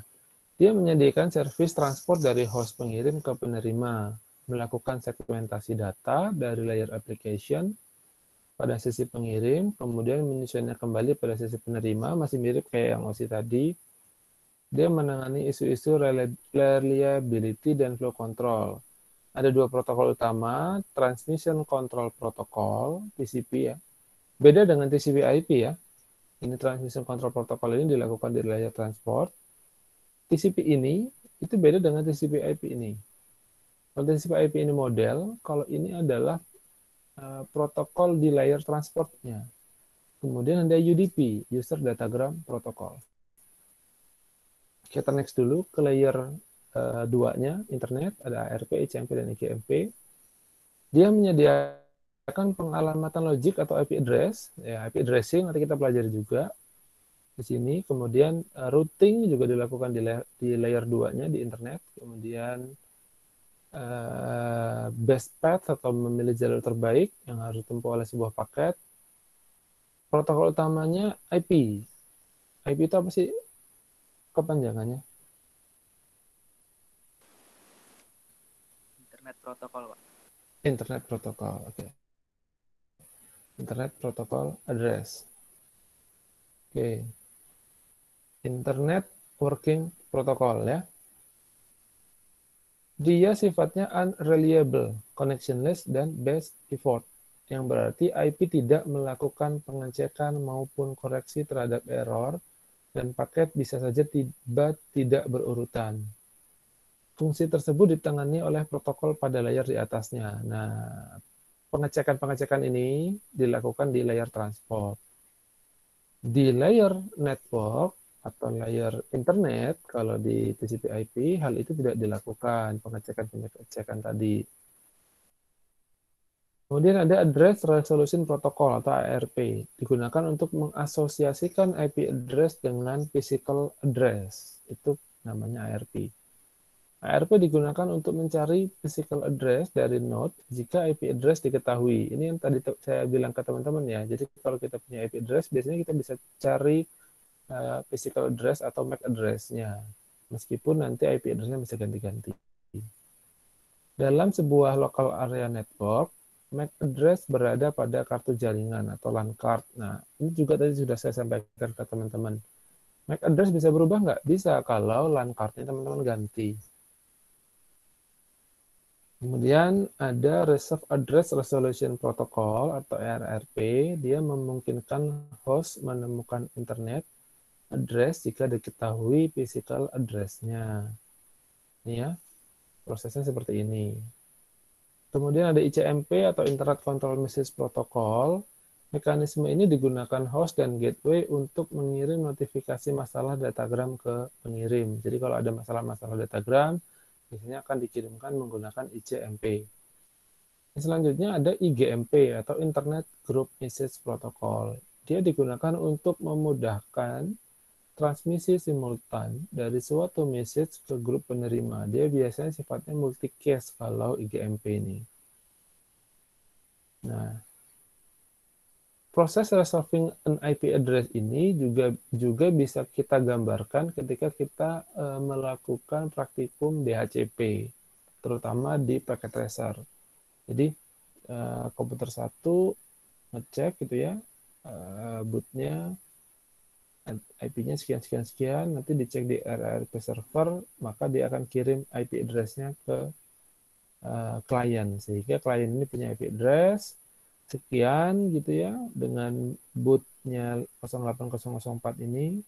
dia menyediakan service transport dari host pengirim ke penerima, melakukan segmentasi data dari layer application pada sisi pengirim, kemudian menyusunnya kembali pada sisi penerima, masih mirip kayak yang OSI tadi. Dia menangani isu-isu reliability dan flow control. Ada dua protokol utama, Transmission Control Protocol, TCP ya. Beda dengan TCP/IP ya. Ini Transmission Control Protocol ini dilakukan di layer transport. TCP ini itu beda dengan TCP/IP ini. Kalau TCP/IP ini model, kalau ini adalah protokol di layer transportnya. Kemudian ada UDP, User Datagram Protocol. Kita next dulu ke layer 2-nya, internet, ada ARP, ICMP, dan IGMP. Dia menyediakan pengalamatan logik atau IP address, ya, IP addressing, nanti kita pelajari juga di sini. Kemudian routing juga dilakukan di layer 2-nya di internet. Kemudian best path atau memilih jalur terbaik yang harus ditempuh oleh sebuah paket. Protokol utamanya IP. IP itu apa sih kepanjangannya? Internet protokol, Pak. Internet protokol, oke. Internet protokol address. Oke. Internet working protocol ya. Dia sifatnya unreliable, connectionless, dan best effort. Yang berarti IP tidak melakukan pengecekan maupun koreksi terhadap error, dan paket bisa saja tiba tidak berurutan. Fungsi tersebut ditangani oleh protokol pada layer di atasnya. Nah, pengecekan-pengecekan ini dilakukan di layer transport. Di layer network atau layer internet, kalau di TCP/IP, hal itu tidak dilakukan, pengecekan-pengecekan tadi. Kemudian ada Address Resolution Protocol atau ARP, digunakan untuk mengasosiasikan IP address dengan physical address. Itu namanya ARP. ARP digunakan untuk mencari physical address dari node jika IP address diketahui. Ini yang tadi saya bilang ke teman-teman ya. Jadi kalau kita punya IP address, biasanya kita bisa cari physical address atau MAC address-nya. Meskipun nanti IP address-nya bisa ganti-ganti. Dalam sebuah local area network, MAC address berada pada kartu jaringan atau LAN card. Nah, ini juga tadi sudah saya sampaikan ke teman-teman. MAC address bisa berubah nggak? Bisa kalau LAN card-nya teman-teman ganti. Kemudian ada Reserve Address Resolution Protocol atau RRP. Dia memungkinkan host menemukan internet address jika diketahui physical address-nya. Ini ya, prosesnya seperti ini. Kemudian ada ICMP atau Internet Control Message Protocol. Mekanisme ini digunakan host dan gateway untuk mengirim notifikasi masalah datagram ke pengirim. Jadi kalau ada masalah-masalah datagram, biasanya akan dikirimkan menggunakan ICMP. Selanjutnya ada IGMP atau Internet Group Message Protocol. Dia digunakan untuk memudahkan transmisi simultan dari suatu message ke grup penerima. Dia biasanya sifatnya multicast kalau IGMP ini. Nah, proses resolving an IP address ini juga bisa kita gambarkan ketika kita melakukan praktikum DHCP, terutama di packet tracer. Jadi komputer satu ngecek gitu ya, bootnya IP-nya sekian, nanti dicek di RRP server, maka dia akan kirim IP address-nya ke klien, sehingga klien ini punya IP address sekian gitu ya, dengan bootnya 08004 ini,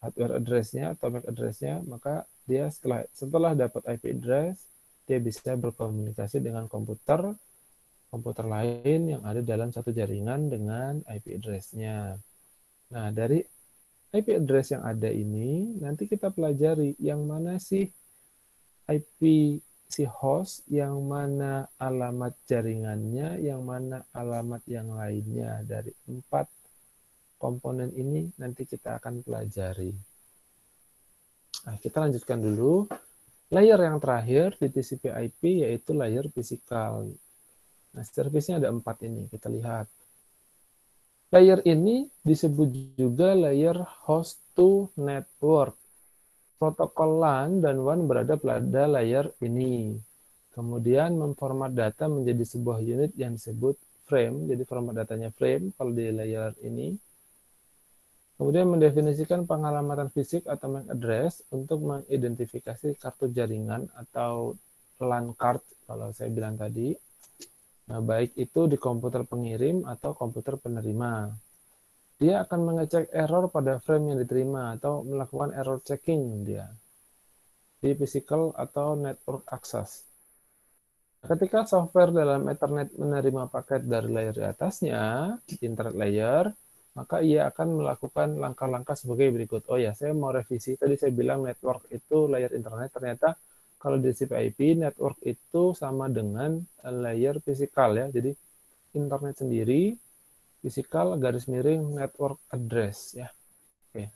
hardware address-nya atau MAC address-nya, maka dia setelah dapat IP address, dia bisa berkomunikasi dengan komputer lain yang ada dalam satu jaringan dengan IP address-nya. Nah, dari IP address yang ada ini, nanti kita pelajari yang mana sih IP si host, yang mana alamat jaringannya, yang mana alamat yang lainnya. Dari 4 komponen ini nanti kita akan pelajari. Nah, kita lanjutkan dulu. Layer yang terakhir di TCP/IP yaitu layer fisikal. Nah, service-nya ada 4 ini, kita lihat. Layer ini disebut juga layer host to network. Protokol LAN dan WAN berada pada layer ini. Kemudian memformat data menjadi sebuah unit yang disebut frame. Jadi format datanya frame kalau di layer ini. Kemudian mendefinisikan pengalamatan fisik atau MAC address untuk mengidentifikasi kartu jaringan atau LAN card kalau saya bilang tadi. Nah, baik itu di komputer pengirim atau komputer penerima. Dia akan mengecek error pada frame yang diterima atau melakukan error checking dia di physical atau network access. Ketika software dalam Ethernet menerima paket dari layer di atasnya, internet layer, maka ia akan melakukan langkah-langkah sebagai berikut. Oh ya, saya mau revisi. Tadi saya bilang network itu layer internet, ternyata kalau di TCP/IP, network itu sama dengan layer fisikal ya. Jadi internet sendiri, fisikal garis miring network address ya. Oke.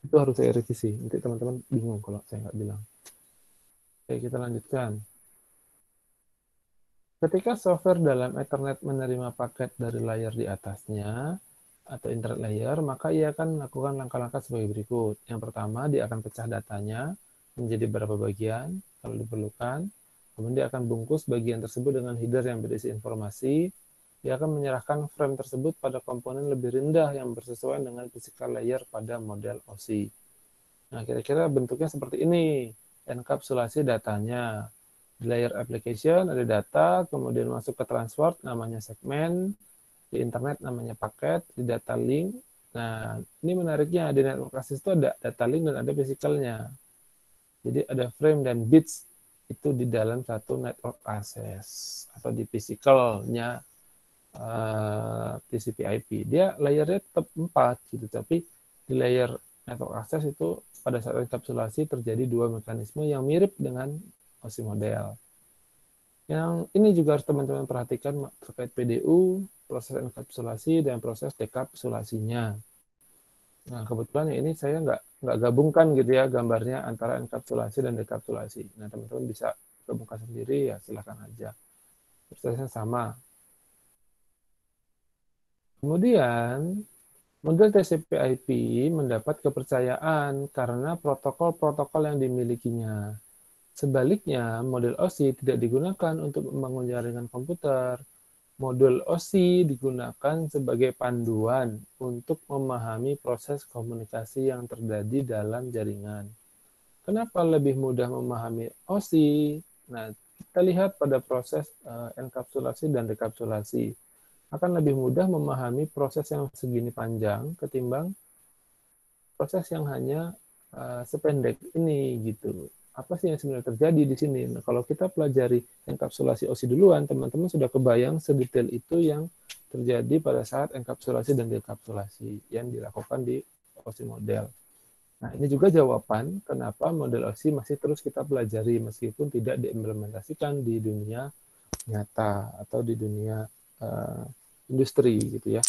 Itu harus saya revisi. Nanti teman-teman bingung kalau saya nggak bilang. Oke, kita lanjutkan. Ketika software dalam Ethernet menerima paket dari layer di atasnya atau internet layer, maka ia akan melakukan langkah-langkah sebagai berikut. Yang pertama, dia akan pecah datanya menjadi beberapa bagian kalau diperlukan. Kemudian dia akan bungkus bagian tersebut dengan header yang berisi informasi. Dia akan menyerahkan frame tersebut pada komponen lebih rendah yang bersesuaian dengan physical layer pada model OSI. Nah, kira-kira bentuknya seperti ini. Enkapsulasi datanya. Di layer application ada data, kemudian masuk ke transport namanya segmen, di internet namanya paket, di data link. Nah, ini menariknya di network access itu ada data link dan ada physicalnya. Jadi ada frame dan bits itu di dalam satu network access atau di physicalnya TCP/IP. Dia layernya tetap 4 gitu, tapi di layer network access itu pada saat enkapsulasi terjadi 2 mekanisme yang mirip dengan OSI model. Yang ini juga harus teman-teman perhatikan terkait PDU, proses enkapsulasi, dan proses dekapsulasinya. Nah, kebetulan ini saya nggak nggak gabungkan gitu ya gambarnya antara enkapsulasi dan dekapsulasi. Nah, teman-teman bisa gabungkan sendiri ya silahkan aja. Prosesnya sama. Kemudian, model TCP/IP mendapat kepercayaan karena protokol-protokol yang dimilikinya. Sebaliknya, model OSI tidak digunakan untuk membangun jaringan komputer. Modul OSI digunakan sebagai panduan untuk memahami proses komunikasi yang terjadi dalam jaringan. Kenapa lebih mudah memahami OSI? Nah, kita lihat pada proses enkapsulasi dan dekapsulasi. Akan lebih mudah memahami proses yang segini panjang ketimbang proses yang hanya sependek ini gitu. Apa sih yang sebenarnya terjadi di sini? Nah, kalau kita pelajari enkapsulasi OSI duluan, teman-teman sudah kebayang sedetail itu yang terjadi pada saat enkapsulasi dan dekapsulasi yang dilakukan di OSI model. Nah, ini juga jawaban kenapa model OSI masih terus kita pelajari meskipun tidak diimplementasikan di dunia nyata atau di dunia industri gitu ya.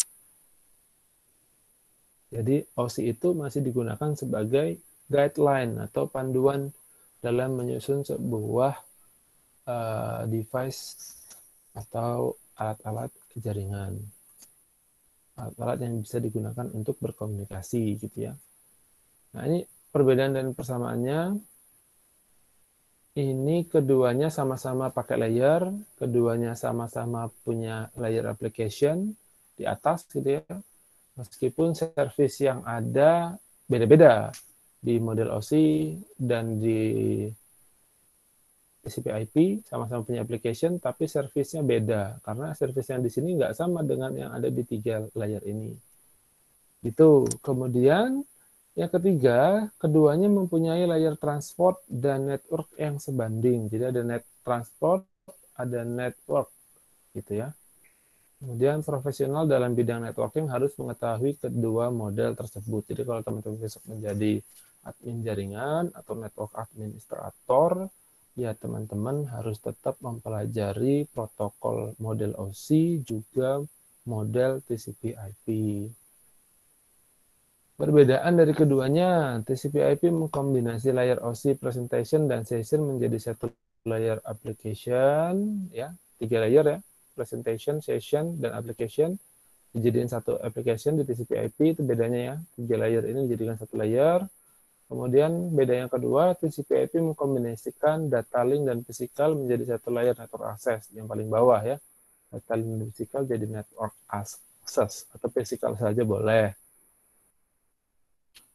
Jadi OSI itu masih digunakan sebagai guideline atau panduan dalam menyusun sebuah device atau alat-alat jaringan. Alat-alat yang bisa digunakan untuk berkomunikasi gitu ya. Nah, ini perbedaan dan persamaannya. Ini keduanya sama-sama pakai layer, keduanya sama-sama punya layer application di atas gitu ya. Meskipun service yang ada beda-beda di model OSI dan di TCP/IP sama-sama punya application, tapi service-nya beda karena service yang di sini nggak sama dengan yang ada di 3 layer ini. Itu. Kemudian yang ketiga, keduanya mempunyai layer transport dan network yang sebanding. Jadi ada net transport, ada network gitu ya. Kemudian profesional dalam bidang networking harus mengetahui kedua model tersebut. Jadi kalau teman-teman besok menjadi admin jaringan atau network administrator, ya teman-teman harus tetap mempelajari protokol model OSI juga model TCP/IP. Perbedaan dari keduanya, TCP/IP mengkombinasi layer OSI presentation dan session menjadi satu layer application, ya 3 layer ya, presentation, session, dan application. Dijadikan satu application di TCP/IP itu bedanya ya, 3 layer ini dijadikan satu layer. Kemudian beda yang kedua, TCP/IP mengkombinasikan data link dan physical menjadi satu layer network access yang paling bawah ya. Data link dan physical jadi network access atau physical saja boleh.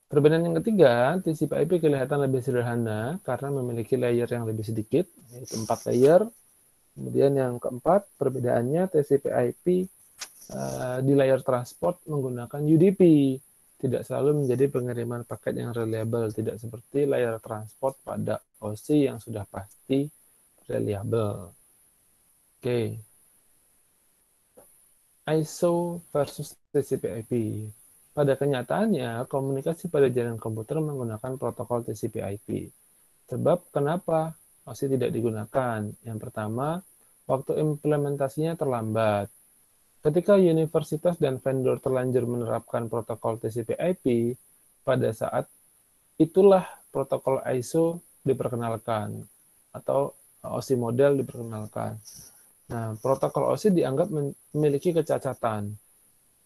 Perbedaan yang ketiga, TCP/IP kelihatan lebih sederhana karena memiliki layer yang lebih sedikit, yaitu 4 layer. Kemudian yang keempat, perbedaannya TCP/IP di layer transport menggunakan UDP. Tidak selalu menjadi pengiriman paket yang reliable, tidak seperti layer transport pada OSI yang sudah pasti reliable. Oke. ISO versus TCP/IP. Pada kenyataannya, komunikasi pada jaringan komputer menggunakan protokol TCP/IP. Sebab kenapa OSI tidak digunakan? Yang pertama, waktu implementasinya terlambat. Ketika universitas dan vendor terlanjur menerapkan protokol TCP/IP, pada saat itulah protokol ISO diperkenalkan atau OSI model diperkenalkan. Nah, protokol OSI dianggap memiliki kecacatan.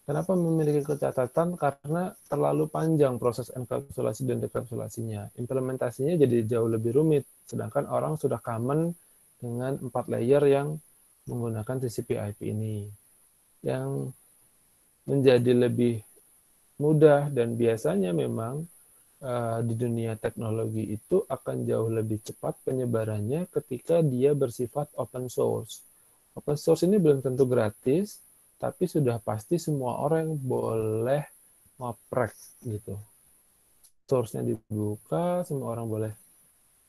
Kenapa memiliki kecacatan? Karena terlalu panjang proses enkapsulasi dan dekapsulasinya. Implementasinya jadi jauh lebih rumit, sedangkan orang sudah common dengan 4 layer yang menggunakan TCP/IP ini. Yang menjadi lebih mudah dan biasanya memang di dunia teknologi itu akan jauh lebih cepat penyebarannya ketika dia bersifat open source. Open source ini belum tentu gratis, tapi sudah pasti semua orang boleh ngoprek gitu. Source-nya dibuka, semua orang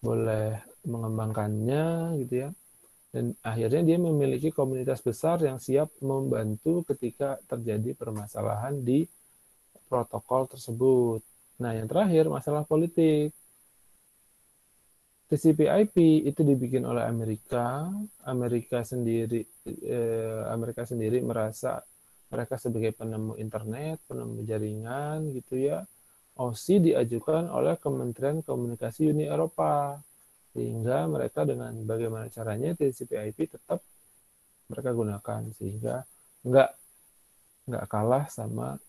boleh mengembangkannya gitu ya. Dan akhirnya dia memiliki komunitas besar yang siap membantu ketika terjadi permasalahan di protokol tersebut. Nah, yang terakhir masalah politik. TCP/IP itu dibikin oleh Amerika. Amerika sendiri merasa mereka sebagai penemu internet, penemu jaringan gitu ya. OSI diajukan oleh Kementerian Komunikasi Uni Eropa, sehingga mereka dengan bagaimana caranya TCP/IP tetap mereka gunakan, sehingga nggak kalah sama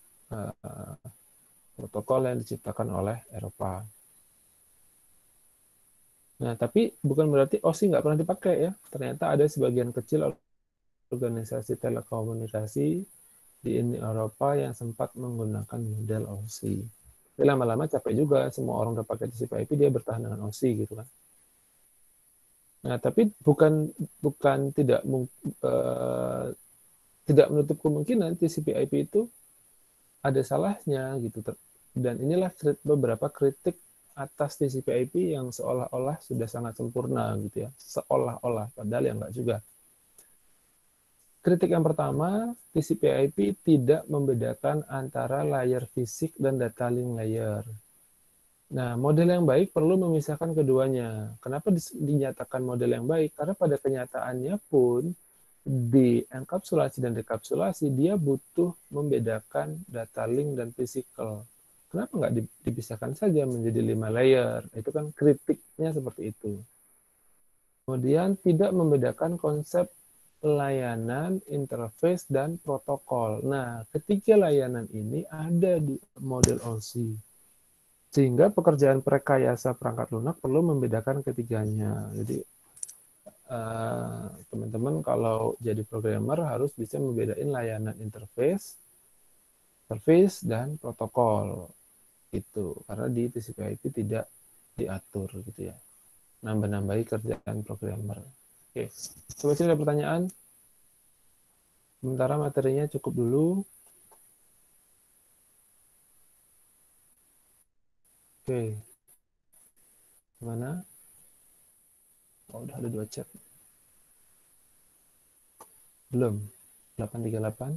protokol yang diciptakan oleh Eropa. Nah, tapi bukan berarti OSI nggak pernah dipakai ya. Ternyata ada sebagian kecil organisasi telekomunikasi di Uni Eropa yang sempat menggunakan model OSI. Tapi lama-lama capek juga, semua orang udah pakai TCP/IP, dia bertahan dengan OSI gitu kan. Nah, tapi bukan tidak menutup kemungkinan TCP/IP itu ada salahnya gitu. Dan inilah beberapa kritik atas TCP/IP yang seolah-olah sudah sangat sempurna gitu ya. Seolah-olah, padahal ya enggak juga. Kritik yang pertama, TCP/IP tidak membedakan antara layer fisik dan data link layer. Nah, model yang baik perlu memisahkan keduanya. Kenapa dinyatakan model yang baik? Karena pada kenyataannya pun di enkapsulasi dan dekapsulasi dia butuh membedakan data link dan physical. Kenapa nggak dipisahkan saja menjadi 5 layer? Itu kan kritiknya seperti itu. Kemudian tidak membedakan konsep layanan, interface, dan protokol. Nah, ketiga layanan ini ada di model OSI. Sehingga pekerjaan perekayasa perangkat lunak perlu membedakan ketiganya. Jadi teman-teman kalau jadi programmer harus bisa membedain layanan interface, service, dan protokol. Itu karena di TCP/IP tidak diatur gitu ya. Nambah-nambahi kerjaan programmer. Oke, coba sih ada pertanyaan. Sementara materinya cukup dulu. Oke, gimana? Oh, udah ada 2 chat. Belum. 8.38.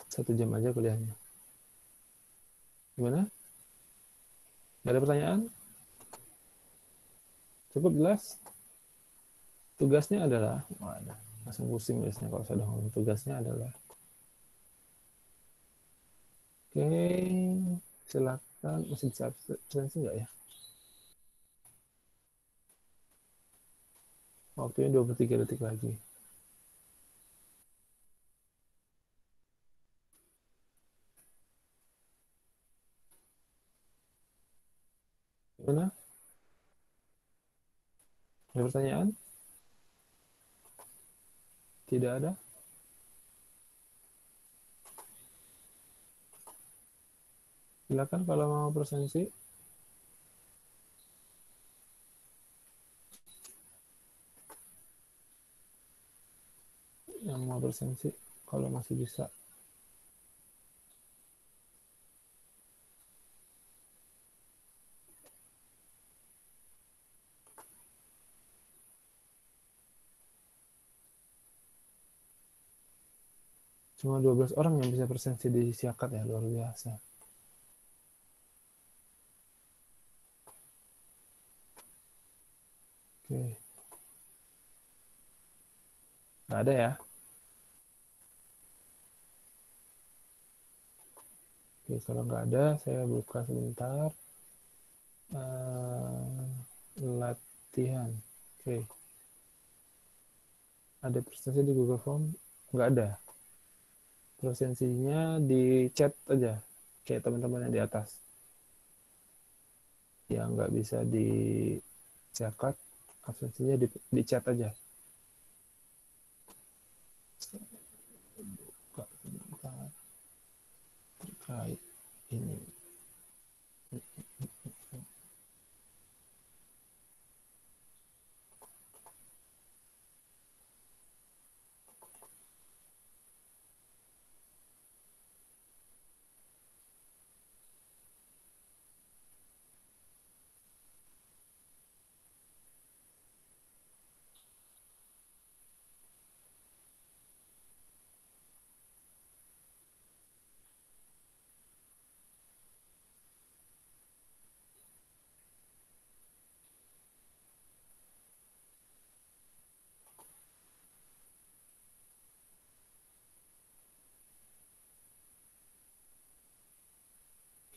1 jam aja kuliahnya. Gimana? Gak ada pertanyaan? Cukup jelas? Tugasnya adalah, langsung pusing biasanya kalau saya udah ngomong. Tugasnya adalah, oke, silakan. Masih bisa absensi nggak ya? Waktunya 23 detik lagi. Gimana? Ada pertanyaan? Tidak ada? Silakan kalau mau presensi. Yang mau presensi, kalau masih bisa. Cuma 12 orang yang bisa presensi di Siakat ya, luar biasa. Oke. Nggak ada ya? Oke, kalau nggak ada, saya buka sebentar. Latihan. Oke. Ada presensi di Google Form? Nggak ada. Presensinya di chat aja. Kayak teman-teman yang di atas. Yang nggak bisa di Siakat, absensinya di chat aja. Buka sebentar. Terkait ini.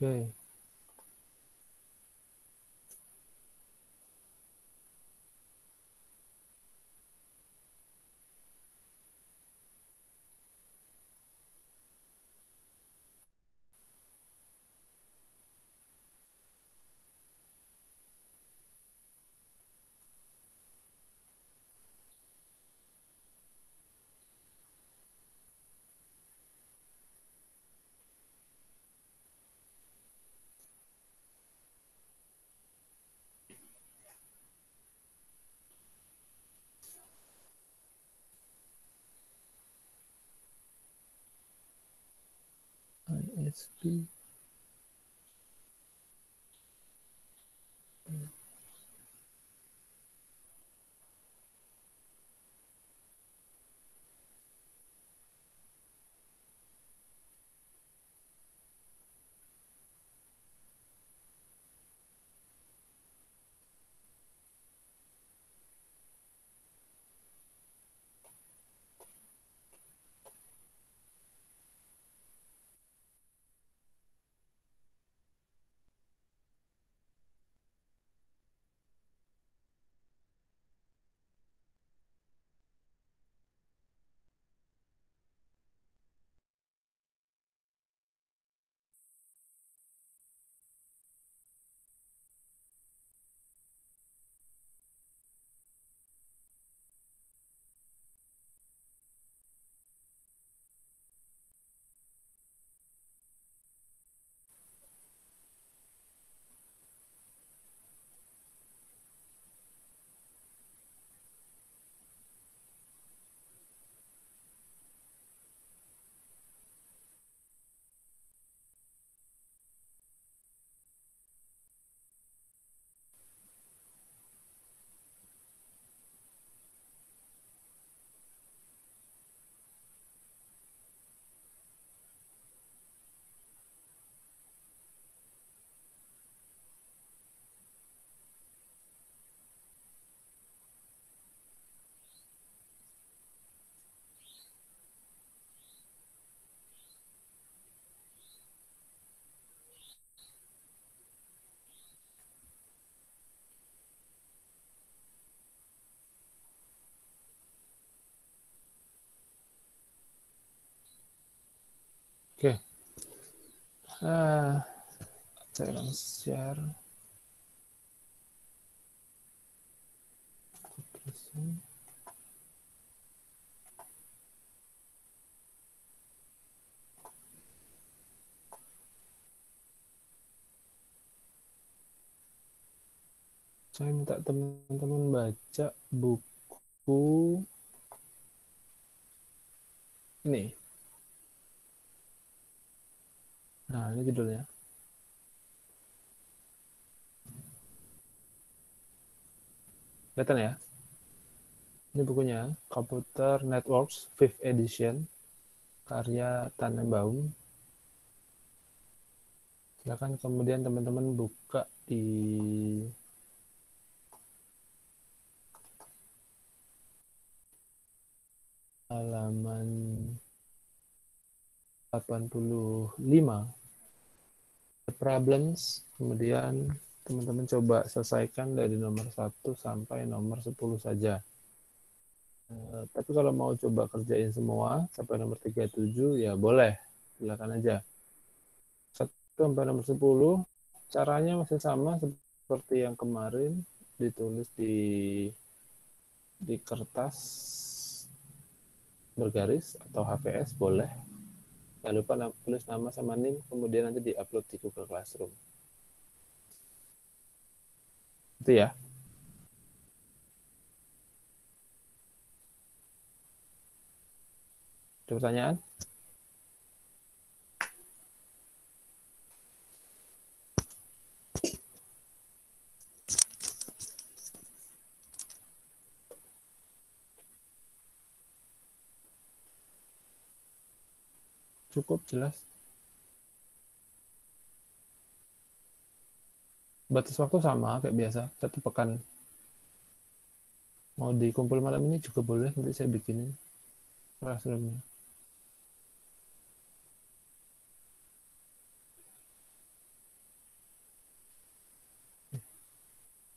Oke. SP. Oke. Saya akan share. Saya minta teman-teman baca buku ini. Nah, ini judulnya. Kelihatan ya? Ini bukunya, Computer Networks 5th Edition, karya Tannenbaum. Silakan kemudian teman-teman buka di halaman 85. The Problems, kemudian teman-teman coba selesaikan dari nomor 1 sampai nomor 10 saja. Tapi kalau mau coba kerjain semua sampai nomor 37 ya boleh, silakan aja. 1 sampai nomor 10 caranya masih sama seperti yang kemarin, ditulis di kertas bergaris atau HVS boleh. Jangan lupa tulis nama sama NIM, kemudian nanti diupload di Google Classroom. Itu ya. Ada pertanyaan? Cukup jelas. Batas waktu sama kayak biasa, 1 pekan. Mau dikumpul malam ini juga boleh, nanti saya bikinin classroom-nya.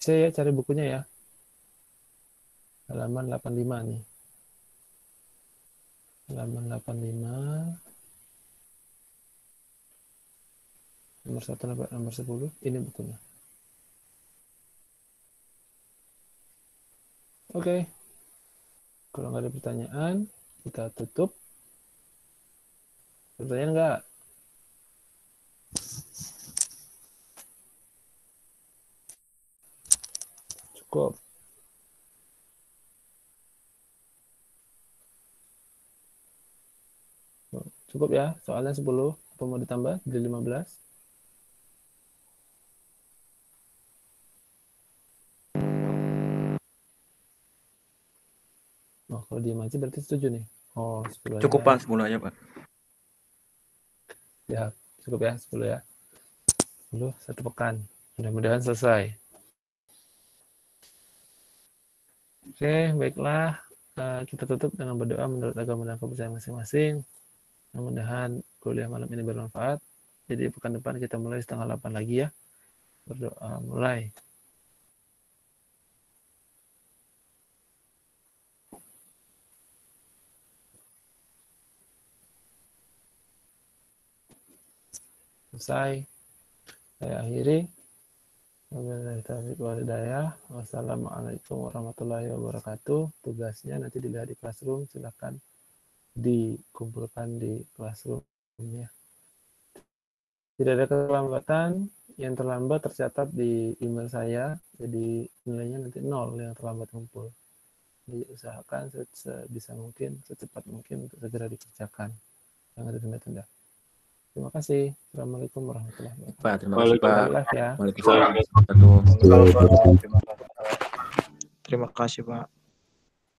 Saya cari bukunya ya. Halaman 85 nih. Halaman 85. Nomor 1 sampai nomor 10. Ini bukunya. Oke. Kalau nggak ada pertanyaan, kita tutup. Pertanyaan nggak? Cukup. Cukup ya, soalnya 10. Apa mau ditambah jadi 15? Oh, kalau diam aja berarti setuju nih. Oh, 10 Cukup aja. Pak, 10 aja Pak. Ya, cukup ya, 10 ya. 10, 1 pekan. Mudah-mudahan selesai. Oke, baiklah. Kita tutup dengan berdoa menurut agama dan kepercayaan masing-masing. Mudah-mudahan kuliah malam ini bermanfaat. Jadi pekan depan kita mulai setengah 8 lagi ya. Berdoa mulai. Selesai. Saya akhiri. Wassalamualaikum warahmatullahi wabarakatuh. Tugasnya nanti dilihat di classroom. Silakan dikumpulkan di classroom-nya. Tidak ada keterlambatan. Yang terlambat tercatat di email saya. Jadi nilainya nanti 0 yang terlambat kumpul. Jadi usahakan sebisa mungkin, secepat mungkin untuk segera dikerjakan. Jangan ditunda-tunda. Terima kasih. Assalamualaikum warahmatullahi wabarakatuh. Pak, terima kasih Pak. Live ya. Waalaikumsalam warahmatullahi wabarakatuh. Terima kasih. Terima kasih Pak.